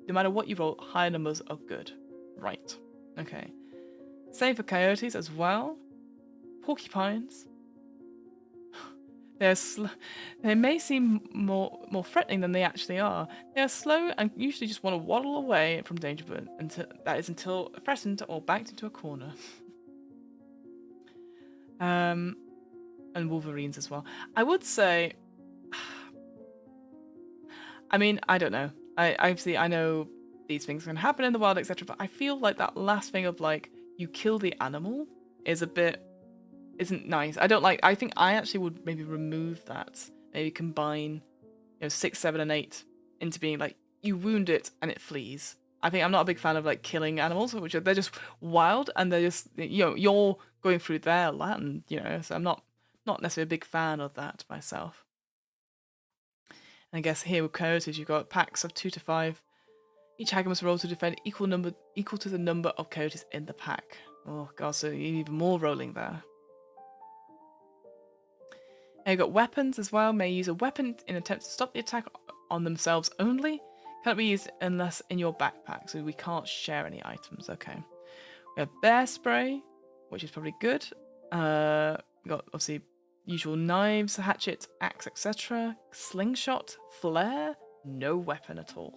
no matter what you roll, higher numbers are good. Right. Okay. Same for coyotes as well. Porcupines. They may seem more threatening than they actually are. They are slow and usually just want to waddle away from danger, but until threatened or backed into a corner. And wolverines as well. I would say, I mean, I don't know. I know these things can happen in the wild, etc. But I feel like that last thing of, like, you kill the animal isn't nice. I think I actually would maybe remove that. Maybe combine, 6, 7, and 8 into being like, you wound it and it flees. I think I'm not a big fan of, like, killing animals, which they're just wild and they're just, you're going through their land, so I'm not necessarily a big fan of that myself. And I guess here with coyotes, you've got packs of 2 to 5. Each hiker must roll to defend equal to the number of coyotes in the pack. Oh god, so you need even more rolling there. And you've got weapons as well. May use a weapon in an attempt to stop the attack on themselves only. Cannot be used unless in your backpack, so we can't share any items. Okay. We have bear spray, which is probably good. We got obviously usual knives, hatchet, axe, etc. Slingshot, flare, no weapon at all.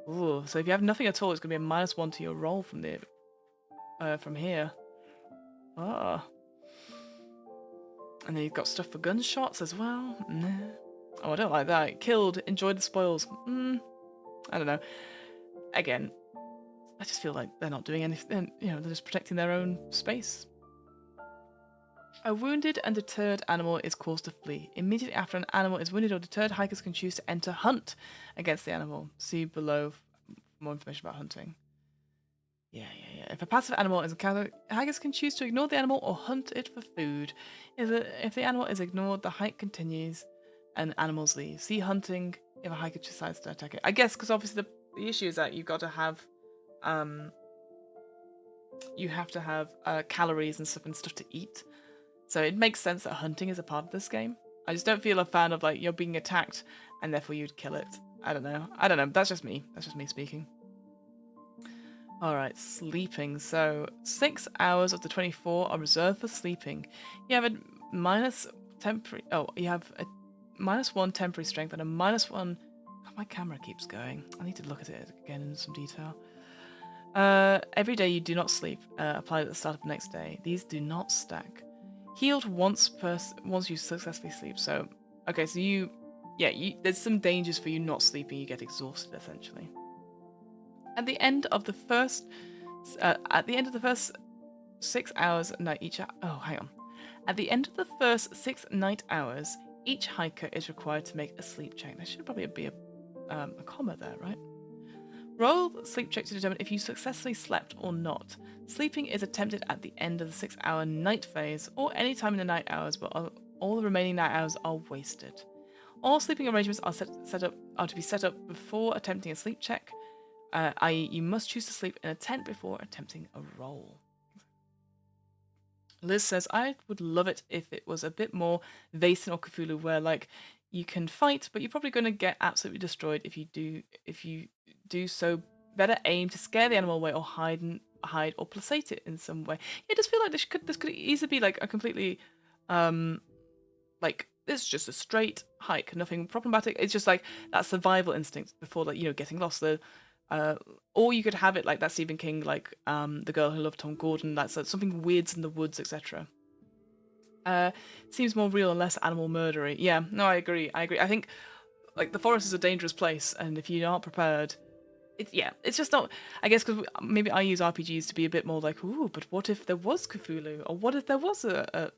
Ooh, so if you have nothing at all, it's gonna be a -1 to your roll from here. Ah. And then you've got stuff for gunshots as well. Nah. Oh, I don't like that. Killed, enjoyed the spoils. I don't know. Again, I just feel like they're not doing anything. They're just protecting their own space. A wounded and deterred animal is caused to flee. Immediately after an animal is wounded or deterred, hikers can choose to enter hunt against the animal. See below for more information about hunting. Yeah. If a passive animal is encountered, hikers can choose to ignore the animal or hunt it for food. If the animal is ignored, the hike continues and animals leave. See hunting if a hiker decides to attack it. I guess because obviously the issue is that you've got to have, calories and stuff to eat. So it makes sense that hunting is a part of this game. I just don't feel a fan of, like, you're being attacked and therefore you'd kill it. I don't know. That's just me. That's just me speaking. Alright, sleeping. So 6 hours of the 24 are reserved for sleeping. You have a -1 temporary strength and a -1 my camera keeps going. I need to look at it again in some detail. Every day you do not sleep. Apply at the start of the next day. These do not stack. Healed once you successfully sleep. So, okay, so there's some dangers for you not sleeping. You get exhausted essentially. At the end of the first 6 hours at night each. Oh, hang on. At the end of the first 6 night hours, each hiker is required to make a sleep check. There should probably be a comma there, right? Roll the sleep check to determine if you successfully slept or not. Sleeping is attempted at the end of the 6 hour night phase or any time in the night hours, but all the remaining night hours are wasted. All sleeping arrangements are to be set up before attempting a sleep check, i.e. you must choose to sleep in a tent before attempting a roll. Liz says, I would love it if it was a bit more Vaesen or Cthulhu, where like you can fight, but you're probably going to get absolutely destroyed if you do so. Better aim to scare the animal away or hide or placate it in some way. Yeah, I just feel like this could easily be like a completely like it's just a straight hike, nothing problematic. It's just like that survival instinct before like getting lost. Or you could have it like that Stephen King, like The Girl Who Loved Tom Gordon. That's something weirds in the woods, etc. Seems more real and less animal murdery. Yeah, no, I agree. I think like the forest is a dangerous place, and if you aren't prepared, it's just not. I guess because maybe I use RPGs to be a bit more like, ooh, but what if there was Cthulhu, or what if there was a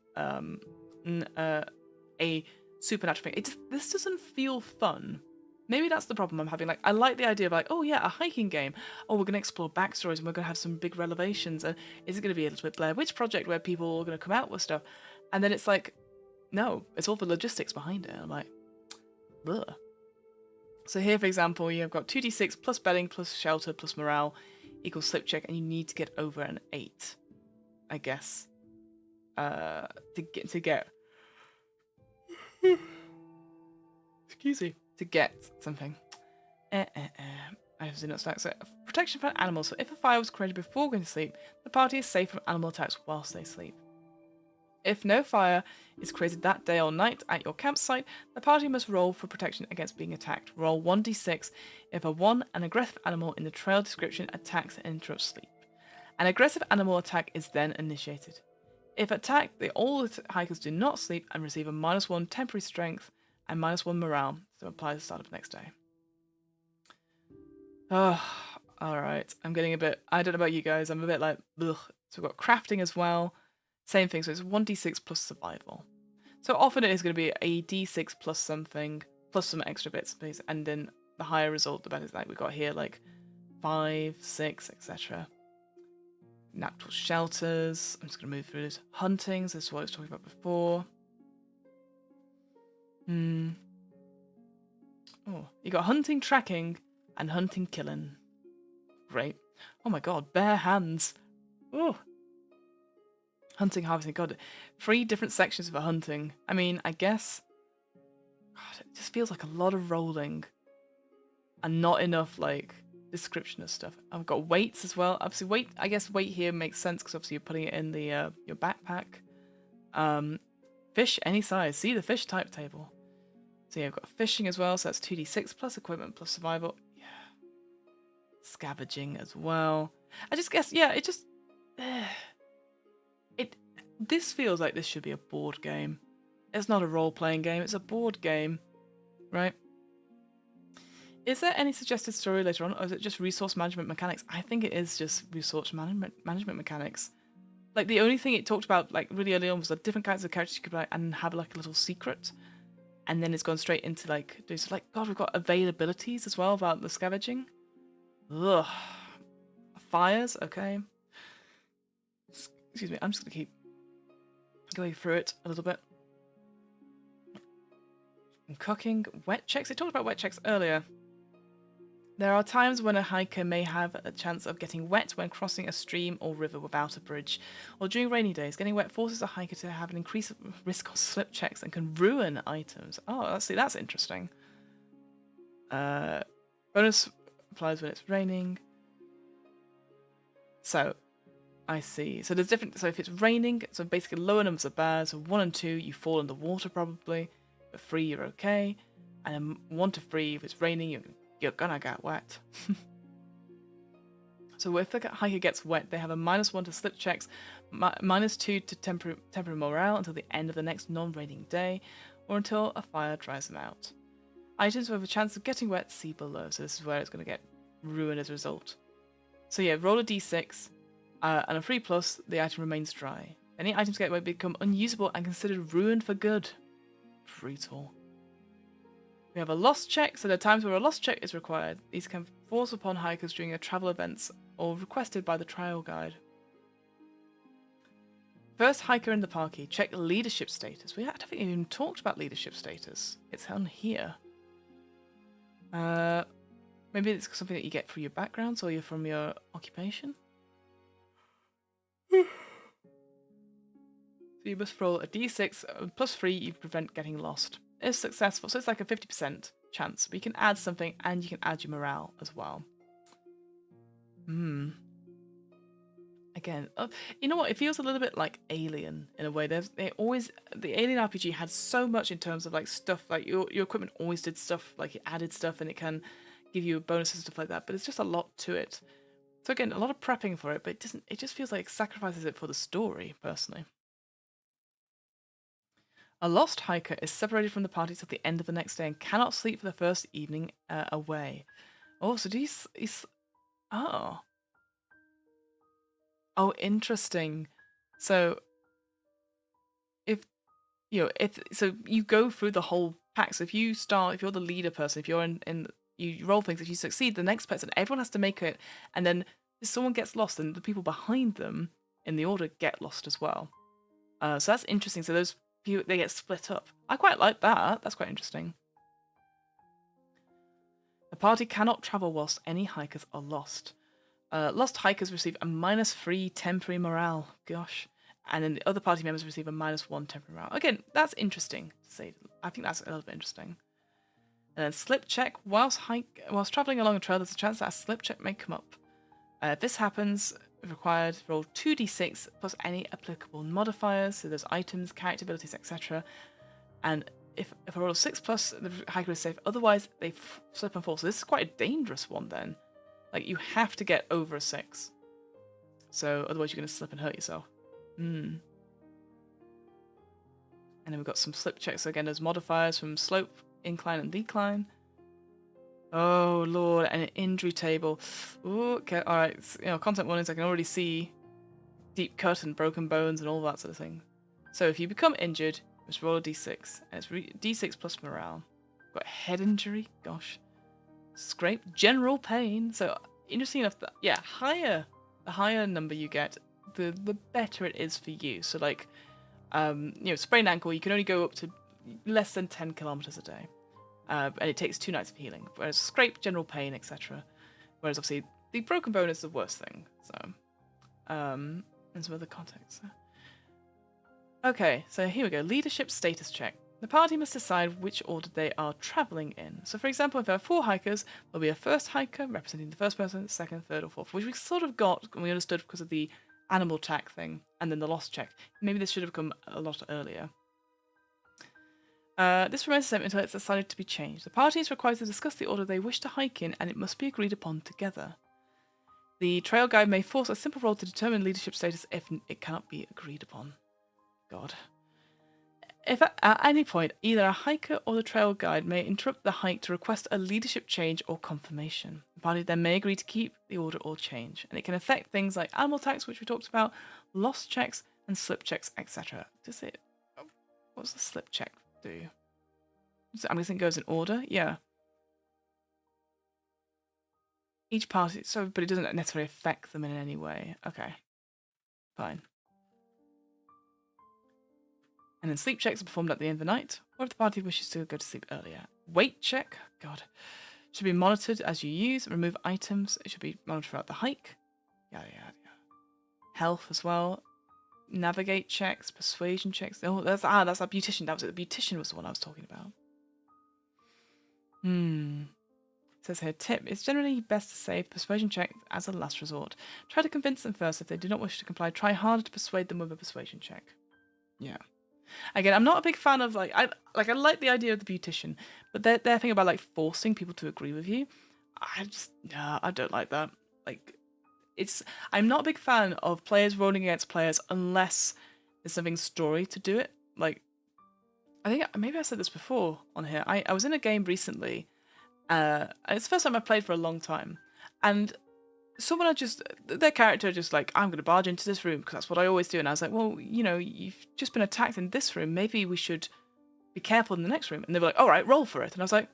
supernatural thing? This doesn't feel fun. Maybe that's the problem I'm having. Like, I like the idea of like, oh yeah, a hiking game. Oh, we're going to explore backstories and we're going to have some big revelations. And is it going to be a little bit Blair Witch Project where people are going to come out with stuff? And then it's like, no, it's all the logistics behind it. I'm like, ugh. So here, for example, you've got 2d6 plus bedding plus shelter plus morale equals slip check, and you need to get over an 8, I guess, to get. Excuse me. To get something. I have not stack. So protection for animals. So if a fire was created before going to sleep, the party is safe from animal attacks whilst they sleep. If no fire is created that day or night at your campsite, the party must roll for protection against being attacked. Roll 1d6 if an aggressive animal in the trail description attacks and interrupts sleep. An aggressive animal attack is then initiated. If attacked, all the hikers do not sleep and receive a -1 temporary strength and -1 morale, so apply at the start of the next day. Oh, alright. I'm getting a bit, I don't know about you guys, I'm a bit like, ugh. So we've got crafting as well. Same thing, so it's 1d6 plus survival. So often it is going to be a d6 plus something, plus some extra bits, please. And then the higher result, the better. Like we've got here, like 5, 6, etc. Natural shelters. I'm just going to move through this. Huntings, this is what I was talking about before. Oh, you got hunting, tracking, and hunting, killing. Great. Oh my god, bare hands. Oh. Hunting, harvesting, god. 3 different sections for hunting. I mean, I guess. God, it just feels like a lot of rolling. And not enough, like, description of stuff. I've got weights as well. Obviously, weight, I guess weight here makes sense because obviously you're putting it in the your backpack. Fish, any size. See the fish type table. So yeah, I've got fishing as well, so that's 2d6 plus equipment plus survival. Yeah. Scavenging as well. I just guess, yeah, it just... This feels like this should be a board game. It's not a role-playing game, it's a board game. Right? Is there any suggested story later on, or is it just resource management mechanics? I think it is just resource management mechanics. Like, the only thing it talked about, like, really early on was the different kinds of characters you could play and have, like, a little secret. And then it's gone straight into, like, God, we've got availabilities as well about the scavenging. Ugh. Fires, okay. Excuse me, I'm just going to keep going through it a little bit. And cooking, wet checks. It talked about wet checks earlier. There are times when a hiker may have a chance of getting wet when crossing a stream or river without a bridge, or during rainy days. Getting wet forces a hiker to have an increased risk of slip checks and can ruin items. Oh, that's interesting. Bonus applies when it's raining. So, I see. So there's different. So if it's raining, so basically lower numbers of bears. So 1 and 2, you fall in the water probably. But 3, you're okay. and a 1 to 3 if it's raining, you're gonna get wet. So if the hiker gets wet, they have a -1 to slip checks, -2 to temporary morale until the end of the next non-raining day, or until a fire dries them out. Items with a chance of getting wet, see below. So this is where it's going to get ruined as a result. So yeah, roll a d6, and a 3+, the item remains dry. Any items get wet become unusable and considered ruined for good. Brutal. We have a lost check, so there are times where a lost check is required. These can force upon hikers during a travel events or requested by the trial guide. First hiker in the party, check leadership status. I don't think we even talked about leadership status. It's on here. Maybe it's something that you get through your backgrounds or you're from your occupation. So you must roll a d6 +3. You prevent getting lost. If successful, so it's like a 50% chance. But you can add something and you can add your morale as well. Again, you know what? It feels a little bit like Alien in a way. The Alien RPG had so much in terms of like stuff, like your equipment always did stuff, like it added stuff and it can give you bonuses and stuff like that. But it's just a lot to it. So again, a lot of prepping for it, but it doesn't. It just feels like it sacrifices it for the story, personally. A lost hiker is separated from the party till the end of the next day and cannot sleep for the first evening away. Oh, so Oh, interesting. So if you go through the whole pack. So if you're the leader person, if you're in you roll things, if you succeed, the next person, everyone has to make it, and then if someone gets lost, and the people behind them in the order get lost as well. So that's interesting. So those people, they get split up. I quite like that. That's quite interesting. The party cannot travel whilst any hikers are lost. Lost hikers receive a -3 temporary morale. Gosh. And then the other party members receive a -1 temporary morale. Again, that's interesting to say. I think that's a little bit interesting. And then slip check. Whilst travelling along a trail, there's a chance that a slip check may come up. If this happens, if required, roll 2d6 plus any applicable modifiers. So there's items, character abilities, etc. And if I roll a 6+, the hiker is safe. Otherwise, they slip and fall. So this is quite a dangerous one then. Like, you have to get over a 6. So otherwise you're going to slip and hurt yourself. And then we've got some slip checks. So again, there's modifiers from slope, incline, and decline. Oh, Lord. And an injury table. Ooh, okay, alright. Content warnings, I can already see deep cut and broken bones and all that sort of thing. So if you become injured, just roll a d6. And it's d6 plus morale. Got a head injury. Gosh. Scrape. General pain. So, interesting enough, the higher number you get, the better it is for you. So, like, sprained ankle, you can only go up to less than 10 kilometers a day. And it takes 2 nights of healing. Whereas scrape, general pain, etc. Whereas, obviously, the broken bone is the worst thing. So, and some other contexts. Okay, so here we go. Leadership status check. The party must decide which order they are travelling in. So, for example, if there are 4 hikers, there'll be a first hiker representing the first person, second, third, or fourth, which we sort of got and we understood because of the animal tack thing and then the lost check. Maybe this should have come a lot earlier. This remains the same until it's decided to be changed. The party is required to discuss the order they wish to hike in, and it must be agreed upon together. The trail guide may force a simple roll to determine leadership status if it cannot be agreed upon. God. If at any point either a hiker or the trail guide may interrupt the hike to request a leadership change or confirmation, the party then may agree to keep the order or change, and it can affect things like animal tax, which we talked about, lost checks, and slip checks, etc. What's the slip check do? I'm guessing it goes in order. Yeah. Each party, but it doesn't necessarily affect them in any way. Okay, fine. And then sleep checks are performed at the end of the night, or if the party wishes to go to sleep earlier. Weight check, God, should be monitored as you use. Remove items, it should be monitored throughout the hike. Yada yada yada. Health as well. Navigate checks, persuasion checks. Oh, that's our beautician. That was it. The beautician was the one I was talking about. It says here, tip, it's generally best to save persuasion check as a last resort. Try to convince them first. If they do not wish to comply, try harder to persuade them with a persuasion check. Yeah. Again, I'm not a big fan of I like the idea of the beautician, but their thing about like forcing people to agree with you, I don't like that. Like it's I'm not a big fan of players rolling against players unless there's something story to do it. Like I think maybe I said this before on here. I was in a game recently. It's the first time I've played for a long time, and someone had just their character just like, I'm going to barge into this room because that's what I always do, and I was like, well, you've just been attacked in this room. Maybe we should be careful in the next room. And they were like, all right, roll for it. And I was like,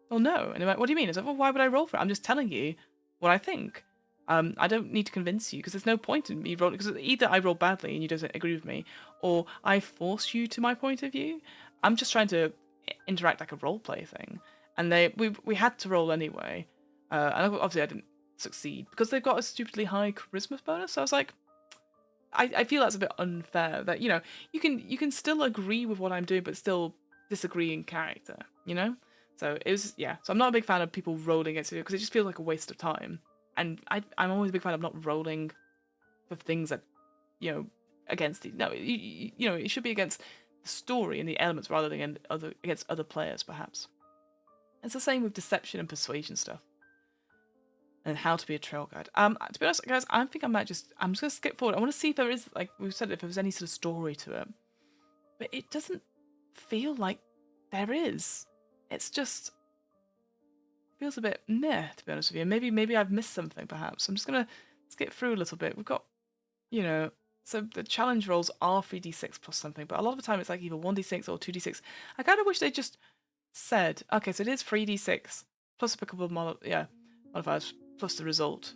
well, no. And they're like, what do you mean? I was like, well, why would I roll for it? I'm just telling you what I think. I don't need to convince you because there's no point in me rolling, because either I roll badly and you don't agree with me, or I force you to my point of view. I'm just trying to interact like a role play thing, and we had to roll anyway, and obviously I didn't succeed because they've got a stupidly high charisma bonus. So I was like, I feel that's a bit unfair. That you can still agree with what I'm doing, but still disagree in character. So it was So I'm not a big fan of people rolling against it because it just feels like a waste of time. And I'm always a big fan of not rolling for things that against it. No, it should be against the story and the elements rather than against other players, perhaps. It's the same with deception and persuasion stuff. And how to be a trail guide. To be honest, guys, I'm just gonna skip forward. I want to see if there is, like we've said, if there was any sort of story to it. But it doesn't feel like there is. It's just feels a bit meh, to be honest with you. Maybe I've missed something, perhaps. I'm just gonna skip through a little bit. We've got, so the challenge rolls are 3d6 plus something, but a lot of the time it's like either 1d6 or 2d6. I kind of wish they just said, okay, so it is 3d6 plus a couple of modifiers plus the result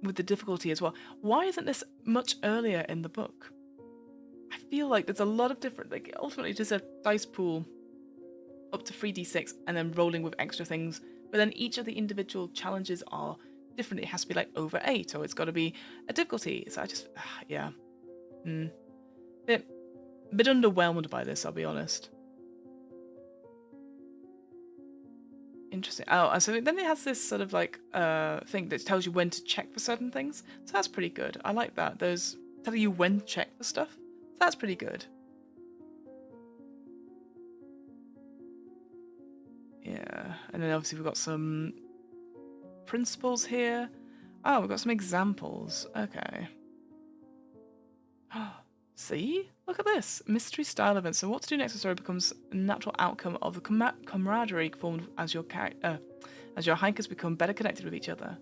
with the difficulty as well. Why isn't this much earlier in the book? I feel like there's a lot of different, like ultimately just a dice pool up to 3d6 and then rolling with extra things, but then each of the individual challenges are different. It has to be like over 8, or it's got to be a difficulty. So I just bit underwhelmed by this, I'll be honest. Interesting. Oh, so then it has this sort of like thing that tells you when to check for certain things. So that's pretty good. I like that. Those telling you when to check for stuff. So that's pretty good. Yeah, and then obviously we've got some principles here. Oh, we've got some examples. Okay. See? Look at this. Mystery style event. So what to do next in the story becomes a natural outcome of the camaraderie formed as your hikers become better connected with each other.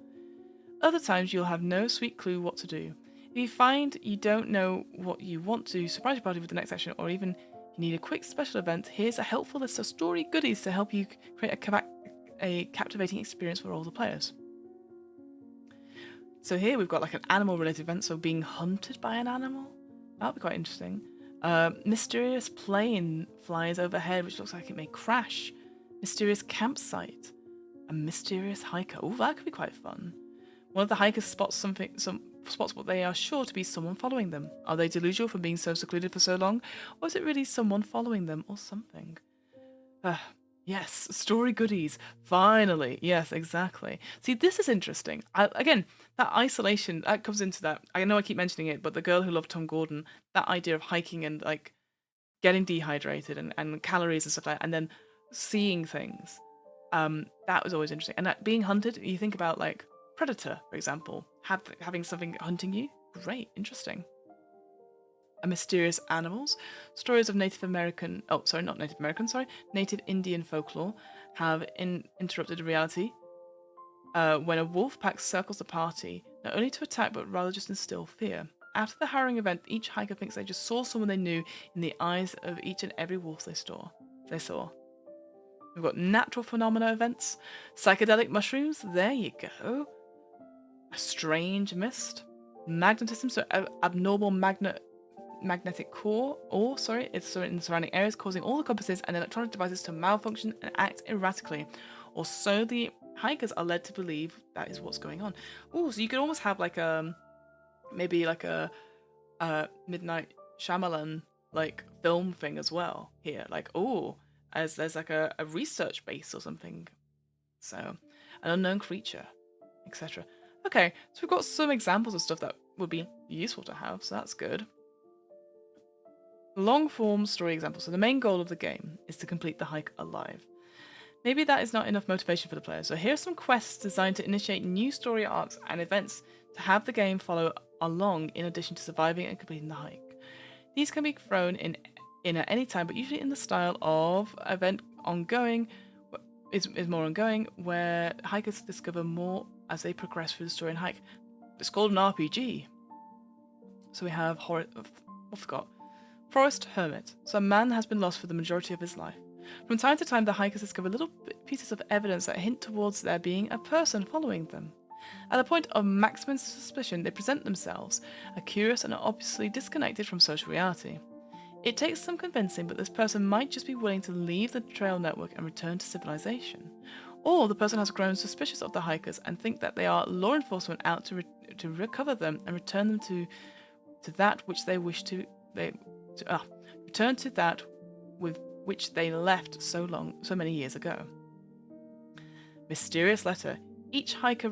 Other times you'll have no sweet clue what to do. If you find you don't know what you want to, surprise your party with the next action, or even you need a quick special event, here's a helpful list of story goodies to help you create a captivating experience for all the players. So here we've got like an animal related event, so being hunted by an animal. That'll be quite interesting. Mysterious plane flies overhead, which looks like it may crash. Mysterious campsite. A mysterious hiker. Oh, that could be quite fun. One of the hikers spots what they are sure to be someone following them. Are they delusional for being so secluded for so long, or is it really someone following them or something? Yes, story goodies. Finally. Yes, exactly. See, this is interesting. Again, that isolation, that comes into that. I know I keep mentioning it, but the girl who loved Tom Gordon, that idea of hiking and like getting dehydrated and calories and stuff like that, and then seeing things. That was always interesting. And that being hunted, you think about like Predator, for example, having something hunting you. Great, interesting. Mysterious animals. Stories of Native Indian folklore have interrupted reality when a wolf pack circles the party, not only to attack but rather just instill fear. After the harrowing event, each hiker thinks they just saw someone they knew in the eyes of each and every wolf they saw. We've got natural phenomena events, psychedelic mushrooms, there you go. A strange mist, magnetism, so abnormal magnetic core, it's in surrounding areas, causing all the compasses and electronic devices to malfunction and act erratically, or so the hikers are led to believe that is what's going on. Oh, so you could almost have like maybe like a Midnight Shyamalan like film thing as well here, like as there's like a research base or something. So an unknown creature, etc. Okay, so we've got some examples of stuff that would be useful to have, so that's good. Long form story example. So the main goal of the game is to complete the hike alive. Maybe that is not enough motivation for the player. So here are some quests designed to initiate new story arcs and events to have the game follow along in addition to surviving and completing the hike. These can be thrown in at any time, but usually in the style of event ongoing is more ongoing, where hikers discover more as they progress through the story and hike. It's called an RPG. So we have Forest Hermit. So a man has been lost for the majority of his life. From time to time, the hikers discover little pieces of evidence that hint towards there being a person following them. At the point of maximum suspicion, they present themselves, are curious and are obviously disconnected from social reality. It takes some convincing, but this person might just be willing to leave the trail network and return to civilization. Or the person has grown suspicious of the hikers and think that they are law enforcement out to recover them and return them to that which they wish to return to that with which they left so many years ago. Mysterious letter. Each hiker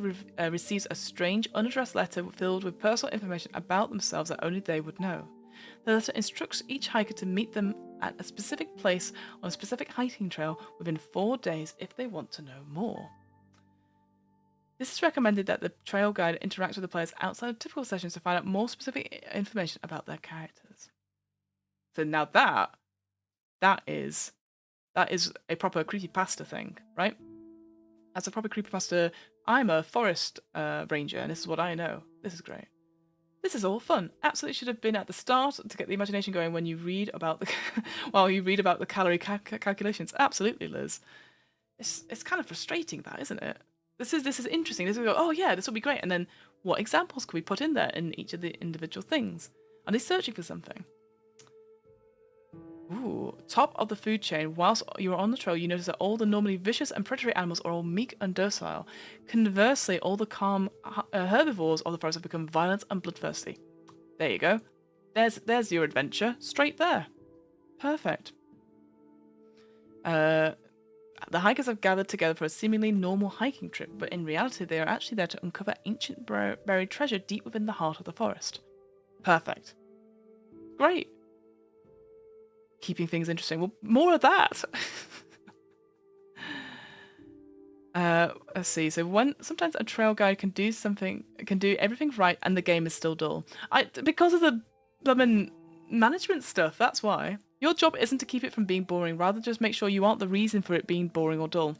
receives a strange, unaddressed letter filled with personal information about themselves that only they would know. The letter instructs each hiker to meet them at a specific place on a specific hiking trail within 4 days if they want to know more. This is recommended that the trail guide interacts with the players outside of typical sessions to find out more specific information about their characters. So now that is a proper creepypasta thing, right? As a proper creepypasta, I'm a forest ranger, and this is what I know. This is great. This is all fun. Absolutely should have been at the start to get the imagination going when you read about the while you read about the calorie calculations. Absolutely, Liz. It's kind of frustrating, that, isn't it? This is interesting. This will go, oh yeah, this will be great. And then what examples can we put in there in each of the individual things? Are they searching for something? Ooh, top of the food chain. Whilst you're on the trail, you notice that all the normally vicious and predatory animals are all meek and docile. Conversely, all the calm herbivores of the forest have become violent and bloodthirsty. There you go. There's your adventure straight there. Perfect. The hikers have gathered together for a seemingly normal hiking trip, but in reality, they are actually there to uncover ancient buried treasure deep within the heart of the forest. Perfect. Great. Keeping things interesting. Well, more of that. Let's see. So sometimes a trail guide can do everything right, and the game is still dull. Because of the blooming management stuff. That's why your job isn't to keep it from being boring. Rather, just make sure you aren't the reason for it being boring or dull.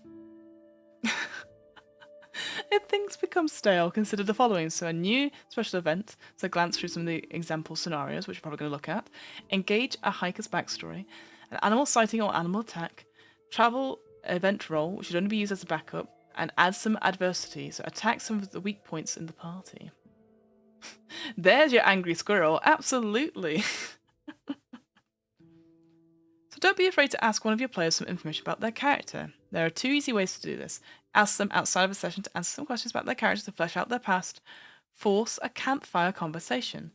If things become stale, consider the following. So a new special event, so glance through some of the example scenarios, which we're probably going to look at. Engage a hiker's backstory, an animal sighting or animal attack, travel event roll, which should only be used as a backup, and add some adversity, so attack some of the weak points in the party. There's your angry squirrel, absolutely. So don't be afraid to ask one of your players some information about their character. There are 2 easy ways to do this. Ask them outside of a session to answer some questions about their character to flesh out their past. Force a campfire conversation.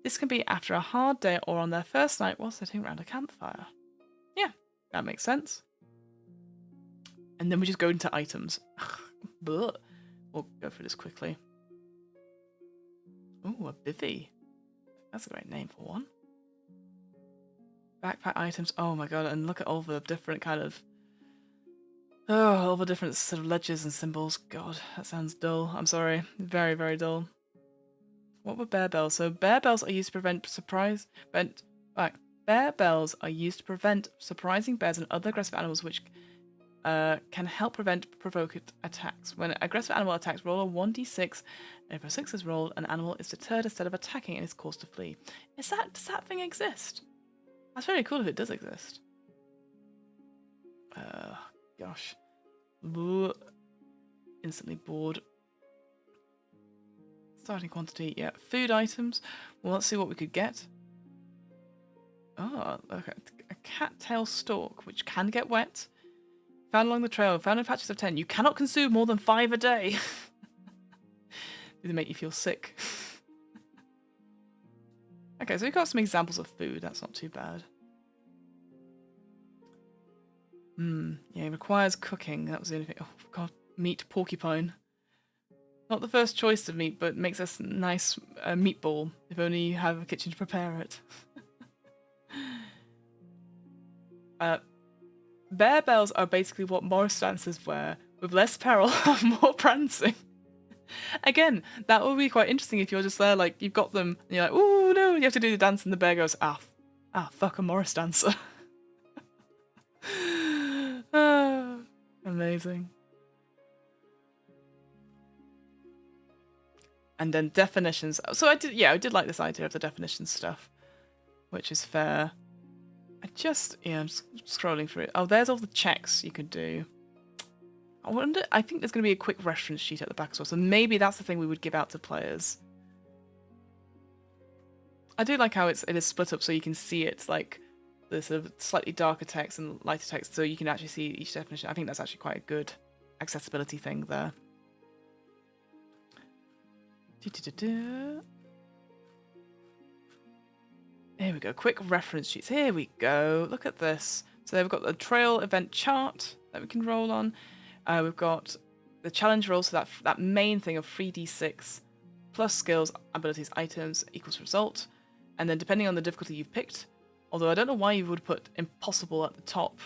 This can be after a hard day or on their first night while sitting around a campfire. Yeah, that makes sense. And then we just go into items. But we'll go through this quickly. Ooh, a bivvy. That's a great name for one. Backpack items. Oh my god, and look at all the different kind of... Oh, all the different sort of ledgers and symbols. God, that sounds dull. I'm sorry. Very, very dull. What were bear bells? So bear bells are used to prevent Bear bells are used to prevent surprising bears and other aggressive animals, which can help prevent provoked attacks. When an aggressive animal attacks, roll a 1d6. And if a 6 is rolled, an animal is deterred instead of attacking and is caused to flee. Does that thing exist? That's very cool if it does exist. Gosh. Instantly bored. Starting quantity, yeah. Food items. Well, let's see what we could get. Oh, okay. A cattail stalk, which can get wet. Found along the trail. Found in patches of 10. You cannot consume more than 5 a day. Do they make you feel sick? Okay, so we've got some examples of food. That's not too bad. Yeah, it requires cooking. That was the only thing. Oh, God. Meat porcupine. Not the first choice of meat, but makes us nice meatball. If only you have a kitchen to prepare it. Bear bells are basically what Morris dancers wear, with less peril and more prancing. Again, that would be quite interesting if you're just there, like, you've got them, and you're like, oh no, you have to do the dance, and the bear goes, fuck, a Morris dancer. Amazing. And then definitions. So I did like this idea of the definition stuff, which is fair. I'm just scrolling through it. Oh, there's all the checks you could do. I think there's going to be a quick reference sheet at the back as well, so maybe that's the thing we would give out to players. I do like how it is split up so you can see it, like the sort of slightly darker text and lighter text, so you can actually see each definition. I think that's actually quite a good accessibility thing there. Here we go, quick reference sheets. Here we go, look at this. So we've got the trail event chart that we can roll on. We've got the challenge roll, so that main thing of 3d6 plus skills, abilities, items equals result. And then depending on the difficulty you've picked, although I don't know why you would put impossible at the top.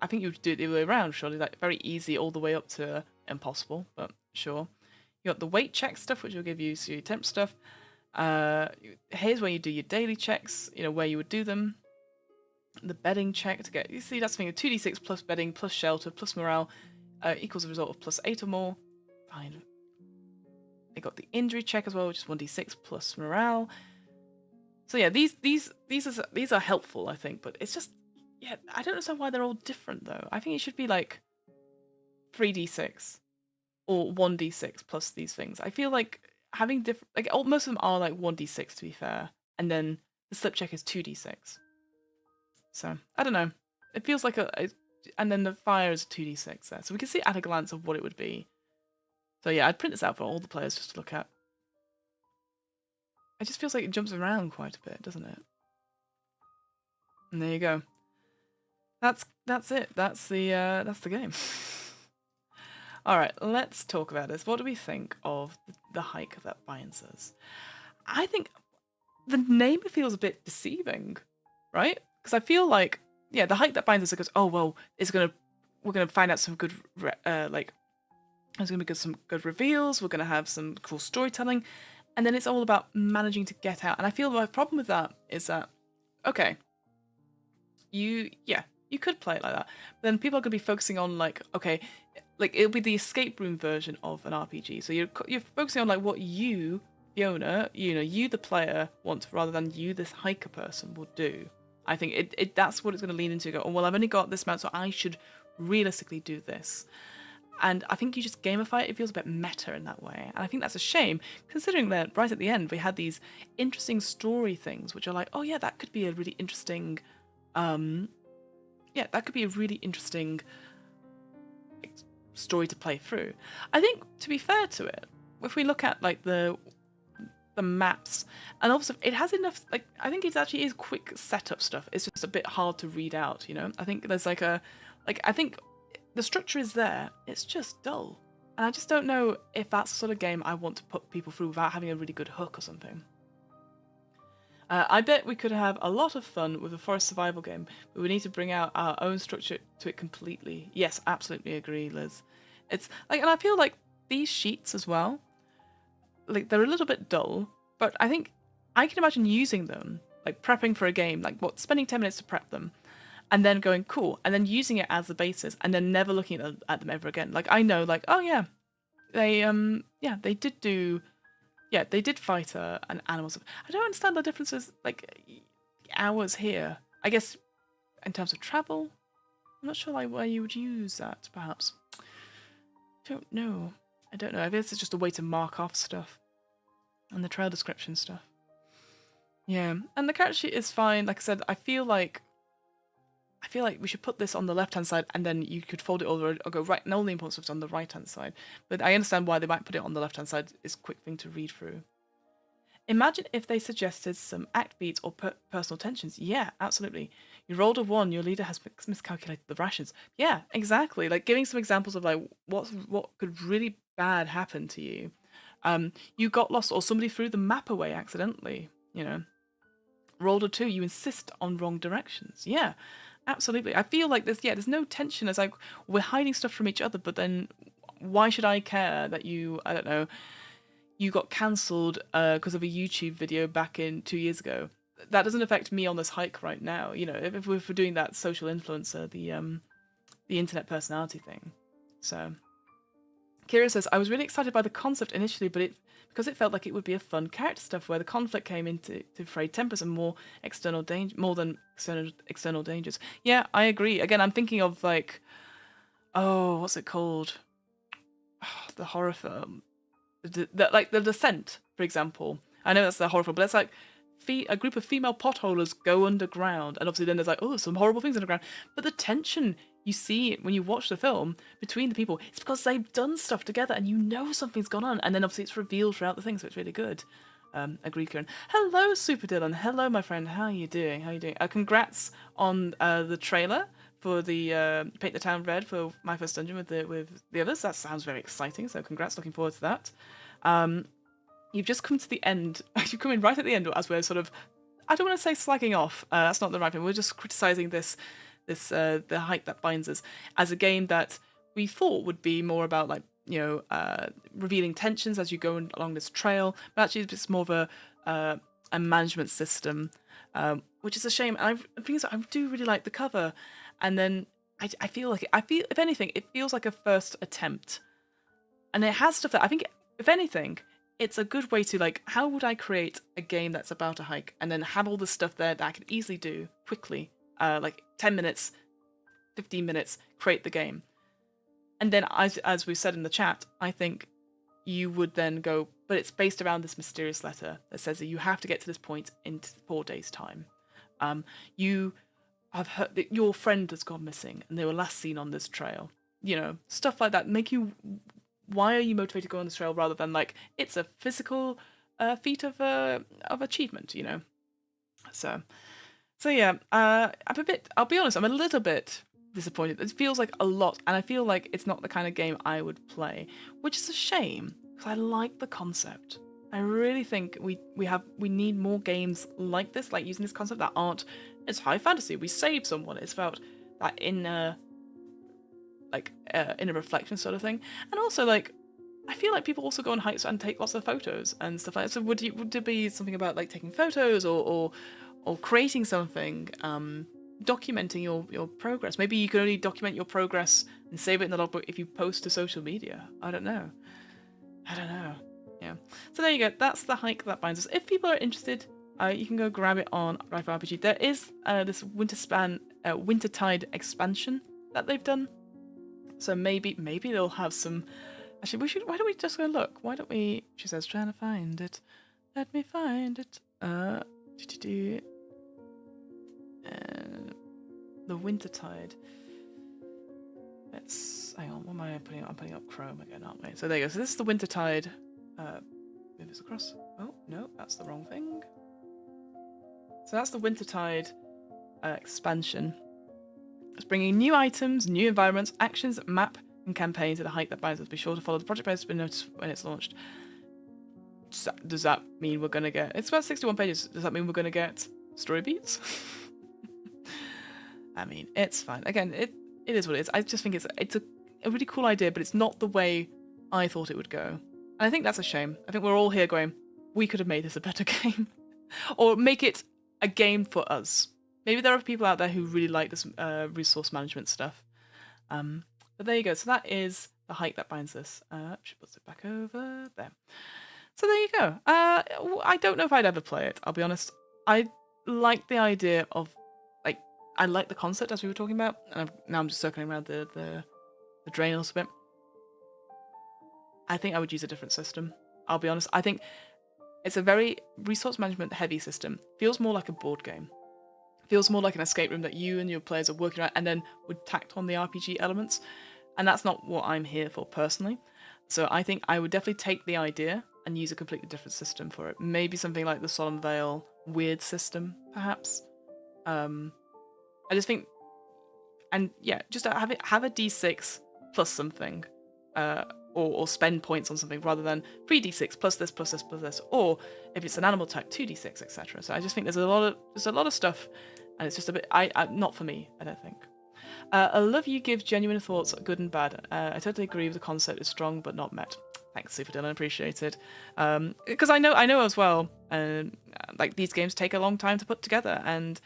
I think you would do it the other way around, surely, like very easy all the way up to impossible, but sure. You got the weight check stuff, which will give you your temp stuff. Here's where you do your daily checks, where you would do them. The bedding check to get, you see that's something 2d6 plus bedding plus shelter plus morale equals a result of +8 or more. Fine. They got the injury check as well, which is 1d6 plus morale. So yeah, these are helpful, I think, but it's just, yeah, I don't understand why they're all different though. I think it should be like 3d6 or 1d6 plus these things. I feel like having different, like most of them are like 1d6 to be fair, and then the slip check is 2d6. So I don't know. It feels like and then the fire is 2d6 there, so we can see at a glance of what it would be. So yeah, I'd print this out for all the players just to look at. It just feels like it jumps around quite a bit, doesn't it? And there you go. That's it. That's the game. All right, let's talk about this. What do we think of the hike that binds us? I think the name feels a bit deceiving, right? Because I feel like, yeah, the hike that binds us, it goes, oh well, we're gonna find out some good there's gonna be some good reveals. We're gonna have some cool storytelling, and then it's all about managing to get out. And I feel my problem with that is that, okay, you could play it like that, but then people are gonna be focusing on like, okay, like it'll be the escape room version of an RPG. So you're focusing on like what you, Fiona, you the player want rather than you this hiker person will do. I think that's what it's going to lean into. Go, oh well, I've only got this amount, so I should realistically do this. And I think you just gamify it. It feels a bit meta in that way, and I think that's a shame, considering that right at the end we had these interesting story things, which are like, oh yeah, that could be a really interesting, story to play through. I think, to be fair to it, if we look at like the maps, and also it has enough, like, I think it actually is quick setup stuff. It's just a bit hard to read out, I think there's I think the structure is there, it's just dull, and I just don't know if that's the sort of game I want to put people through without having a really good hook or something. I bet we could have a lot of fun with a forest survival game, but we need to bring out our own structure to it completely. Yes, absolutely agree, Liz. It's like, and I feel like these sheets as well, like they're a little bit dull, but I think I can imagine using them, like prepping for a game, like spending 10 minutes to prep them, and then going cool, and then using it as the basis, and then never looking at them ever again. Like I know, like, oh yeah, they did fight an animal. I don't understand the differences, like hours here. I guess in terms of travel, I'm not sure like where you would use that. Perhaps, don't know. I don't know. I guess it's just a way to mark off stuff. And the trail description stuff. Yeah, and the character sheet is fine. Like I said, I feel like we should put this on the left-hand side, and then you could fold it over or go right, and all the important stuff's on the right-hand side. But I understand why they might put it on the left-hand side. It's a quick thing to read through. Imagine if they suggested some act beats or personal tensions. Yeah, absolutely. You rolled a 1, your leader has miscalculated the rations. Yeah, exactly. Like giving some examples of like what could really bad happen to you. You got lost, or somebody threw the map away accidentally, Rolled a 2, you insist on wrong directions. Yeah, Absolutely. I feel like there's no tension. It's like we're hiding stuff from each other, but then why should I care that I don't know, you got cancelled because of a YouTube video back in 2 years ago? That doesn't affect me on this hike right now. You know, if we're doing that social influencer, the internet personality thing. So Kira says, I was really excited by the concept initially, but because it felt like it would be a fun character stuff where the conflict came into frayed tempers and more than external dangers. Yeah, I agree. Again, I'm thinking of like, oh, what's it called? Oh, the horror film, like The Descent, for example. I know that's the horror film, but it's like a group of female potholers go underground, and obviously then there's like, oh, some horrible things underground. But the tension you see when you watch the film between the people, it's because they've done stuff together, and you know something's gone on, and then obviously it's revealed throughout the thing, so it's really good. Agree, Kieran. Hello, Super Dylan. Hello, my friend. How are you doing? Congrats on the trailer for the Paint the Town Red for My First Dungeon with the others. That sounds very exciting. So congrats. Looking forward to that. You've just come to the end. You've come in right at the end as we're sort of, I don't want to say slagging off. That's not the right thing. We're just criticizing the Hike That Binds Us as a game that we thought would be more about like, you know, revealing tensions as you go along this trail, but actually it's more of a management system, which is a shame. And I do really like the cover, and then I feel if anything, it feels like a first attempt, and it has stuff that I think, if anything, it's a good way to like, how would I create a game that's about a hike and then have all the stuff there that I could easily do quickly, like 10 minutes, 15 minutes, create the game. And then, as we said in the chat, I think you would then go, but it's based around this mysterious letter that says that you have to get to this point in 4 days' time. You have heard that your friend has gone missing and they were last seen on this trail. You know, stuff like that make you. Why are you motivated to go on this trail rather than like it's a physical feat of achievement? You know, so yeah. I'll be honest. I'm a little bit disappointed. It feels like a lot, and I feel like it's not the kind of game I would play, which is a shame because I like the concept. I really think we need more games like this, like using this concept that aren't. It's high fantasy. We save someone. It's about that inner reflection sort of thing, and also like I feel like people also go on hikes and take lots of photos and stuff like that. So would there be something about like taking photos or creating something? Documenting your progress. Maybe you can only document your progress and save it in the logbook if you post to social media. I don't know. Yeah. So there you go. That's the Hike That Binds Us. If people are interested, you can go grab it on Rifle RPG. There is this Wintertide expansion that they've done. So maybe they'll have some. Actually, why don't we just go look? Why don't we? She says, trying to find it. Let me find it. The Wintertide. Let's hang on. What am I putting up? I'm putting up Chrome again, aren't we? So there you go. So this is the Wintertide. Move this across. Oh no, that's the wrong thing. So that's the Wintertide expansion. It's bringing new items, new environments, actions, map, and campaign to the Hike That Binds Us. Be sure to follow the project page to be noticed when it's launched. Does that mean we're gonna get? It's about 61 pages. Does that mean we're gonna get story beats? I mean, it's fine. Again, it is what it is. I just think it's a really cool idea, but it's not the way I thought it would go. And I think that's a shame. I think we're all here going, we could have made this a better game. Or make it a game for us. Maybe there are people out there who really like this resource management stuff. But there you go. So that is the Hike That Binds Us. Should put it back over there. So there you go. I don't know if I'd ever play it, I'll be honest. I like the idea of, I like the concept as we were talking about, and now I'm just circling around the drain a little bit. I think I would use a different system. I'll be honest. I think it's a very resource management heavy system. Feels more like a board game. Feels more like an escape room that you and your players are working around, and then would tacked on the RPG elements. And that's not what I'm here for personally. So I think I would definitely take the idea and use a completely different system for it. Maybe something like the Solemn Veil weird system, perhaps. I just think, and yeah, just have a d6 plus something, or spend points on something rather than 3d6 plus this plus this plus this, or if it's an animal type 2d6, etc. So I just think there's a lot of stuff and it's just a bit not for me, I don't think. I love you give genuine thoughts, good and bad. I totally agree with the concept is strong but not met. Thanks, Super Dylan, appreciate it. Because I know as well, like these games take a long time to put together, and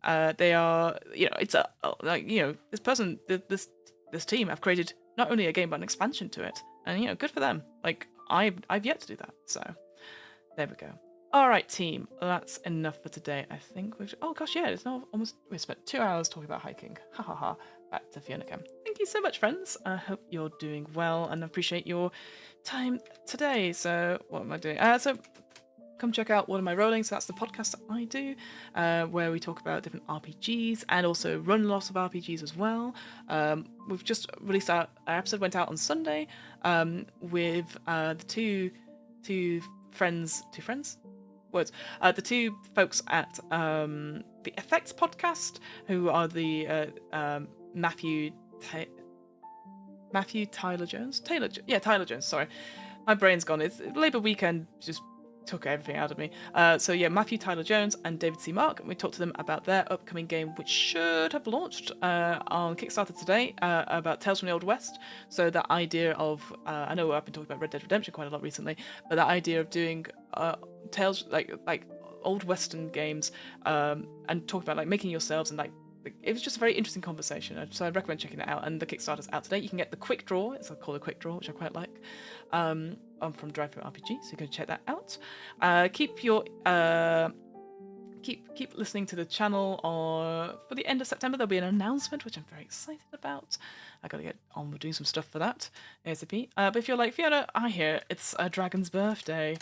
they are, it's like this team have created not only a game but an expansion to it, and good for them. Like I've yet to do that, so there we go. All right, team, that's enough for today. I think we've. Oh gosh, yeah, it's now almost. We spent 2 hours talking about hiking. Ha ha ha. Back to Fiona Cam. Thank you so much, friends. I hope you're doing well and appreciate your time today. So, what am I doing? So come check out What Am I Rolling? So that's the podcast that I do, where we talk about different RPGs and also run lots of RPGs as well. We've just released our episode, went out on Sunday, with the two friends. Words. The two folks at the Effects podcast, who are the Matthew Tyler Jones. Tyler Jones. Sorry, my brain's gone. It's Labour weekend. Just took everything out of me. So yeah, Matthew Tyler Jones and David C. Mark, and we talked to them about their upcoming game, which should have launched on Kickstarter today, about Tales from the Old West. So that idea of, I know I've been talking about Red Dead Redemption quite a lot recently, but that idea of doing tales like old Western games, and talking about like making yourselves, and like it was just a very interesting conversation. So I'd recommend checking that out. And the Kickstarter's out today. You can get the quick draw. It's called a quick draw, which I quite like. I'm from Drive Through RPG, so you can check that out. Keep listening to the channel. For the end of September, there'll be an announcement, which I'm very excited about. I got to get on with doing some stuff for that ASAP. But if you're like, Fiona, I hear it's a dragon's birthday.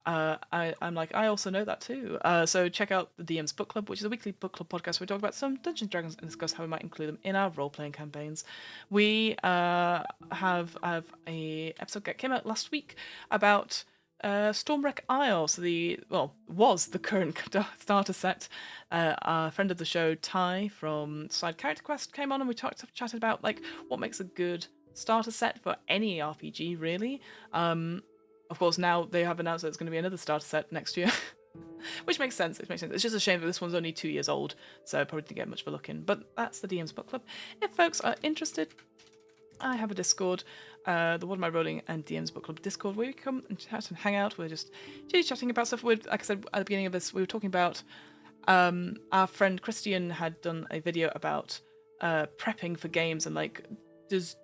I'm like, I also know that too. So check out the DM's Book Club, which is a weekly book club podcast where we talk about some Dungeons and Dragons and discuss how we might include them in our role-playing campaigns. We have a episode that came out last week about Stormwreck Isle. So was the current starter set. Our friend of the show, Ty from Side Character Quest, came on and we chatted about like what makes a good starter set for any RPG, really. Of course, now they have announced that it's going to be another starter set next year, which makes sense. It's just a shame that this one's only 2 years old, so I probably didn't get much of a look in. But that's the DM's Book Club. If folks are interested, I have a Discord, the What Am I Rolling and DM's Book Club Discord, where you come and chat and hang out. We're just chatting about stuff. Like I said at the beginning of this, we were talking about our friend Christian had done a video about prepping for games, and like does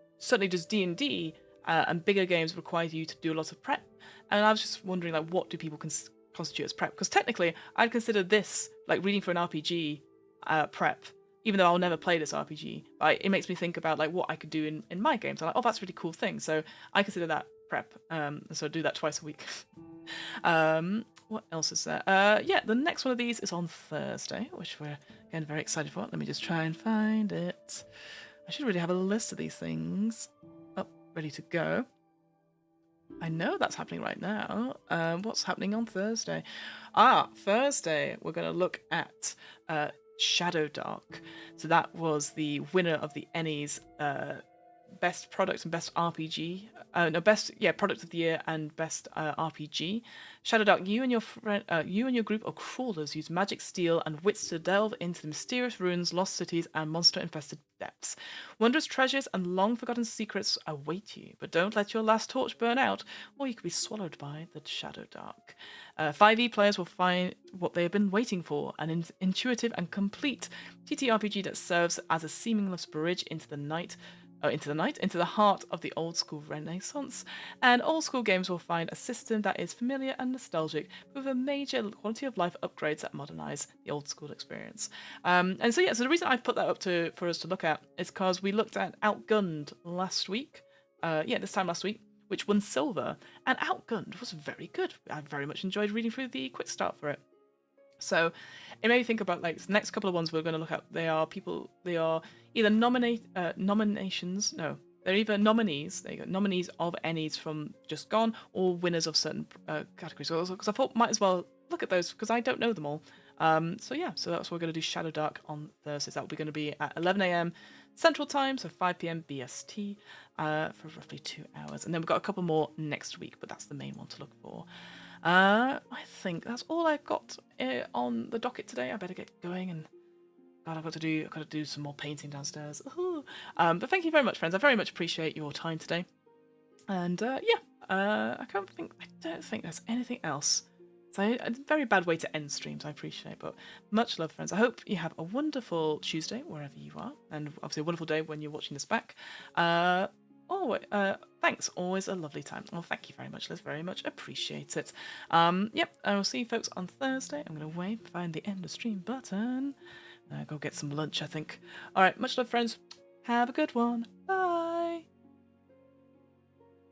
D&D and bigger games require you to do a lot of prep. And I was just wondering, like, what do people constitute as prep? Because technically, I'd consider this, like, reading for an RPG prep, even though I'll never play this RPG. But it makes me think about, like, what I could do in my games. I'm like, oh, that's a really cool thing. So I consider that prep. So I do that twice a week. What else is there? The next one of these is on Thursday, which we're, again, very excited for. Let me just try and find it. I should really have a list of these things up, ready to go. I know that's happening right now. What's happening on Thursday? Thursday, we're going to look at Shadow Dark. So that was the winner of the Ennies Best Product and Best RPG. Product of the Year and Best RPG. Shadow Dark, you and your group of crawlers use magic, steel, and wits to delve into the mysterious ruins, lost cities, and monster-infested depths. Wondrous treasures and long-forgotten secrets await you, but don't let your last torch burn out, or you could be swallowed by the Shadow Dark. 5e players will find what they have been waiting for, an intuitive and complete TTRPG that serves as a seamless bridge into the heart of the old school Renaissance. And old school games will find a system that is familiar and nostalgic, with a major quality of life upgrades that modernize the old school experience. So the reason I've put that up for us to look at is because we looked at Outgunned last week. This time last week, which won silver. And Outgunned was very good. I very much enjoyed reading through the quick start for it. So it made me think about like the next couple of ones we're going to look at. They are either nominations. No, they're either nominees. They got nominees of Ennies from Just Gone, or winners of certain categories. Because I thought might as well look at those because I don't know them all. So that's what we're going to do. Shadow Dark on Thursdays. That will be going to be at 11 a.m. Central Time, so 5 p.m. BST, for roughly 2 hours. And then we've got a couple more next week, but that's the main one to look for. I think that's all I've got on the docket today. I better get going and God, I've got to do some more painting downstairs. But thank you very much, friends. I very much appreciate your time today. And I don't think there's anything else. So a very bad way to end streams, I appreciate, but much love, friends. I hope you have a wonderful Tuesday wherever you are, and obviously a wonderful day when you're watching this back. Thanks, always a lovely time. Well, thank you very much, Liz, very much appreciate it. I will see you folks on Thursday. I'm going to wait, find the end of stream button. Go get some lunch, I think. All right, much love, friends. Have a good one. Bye.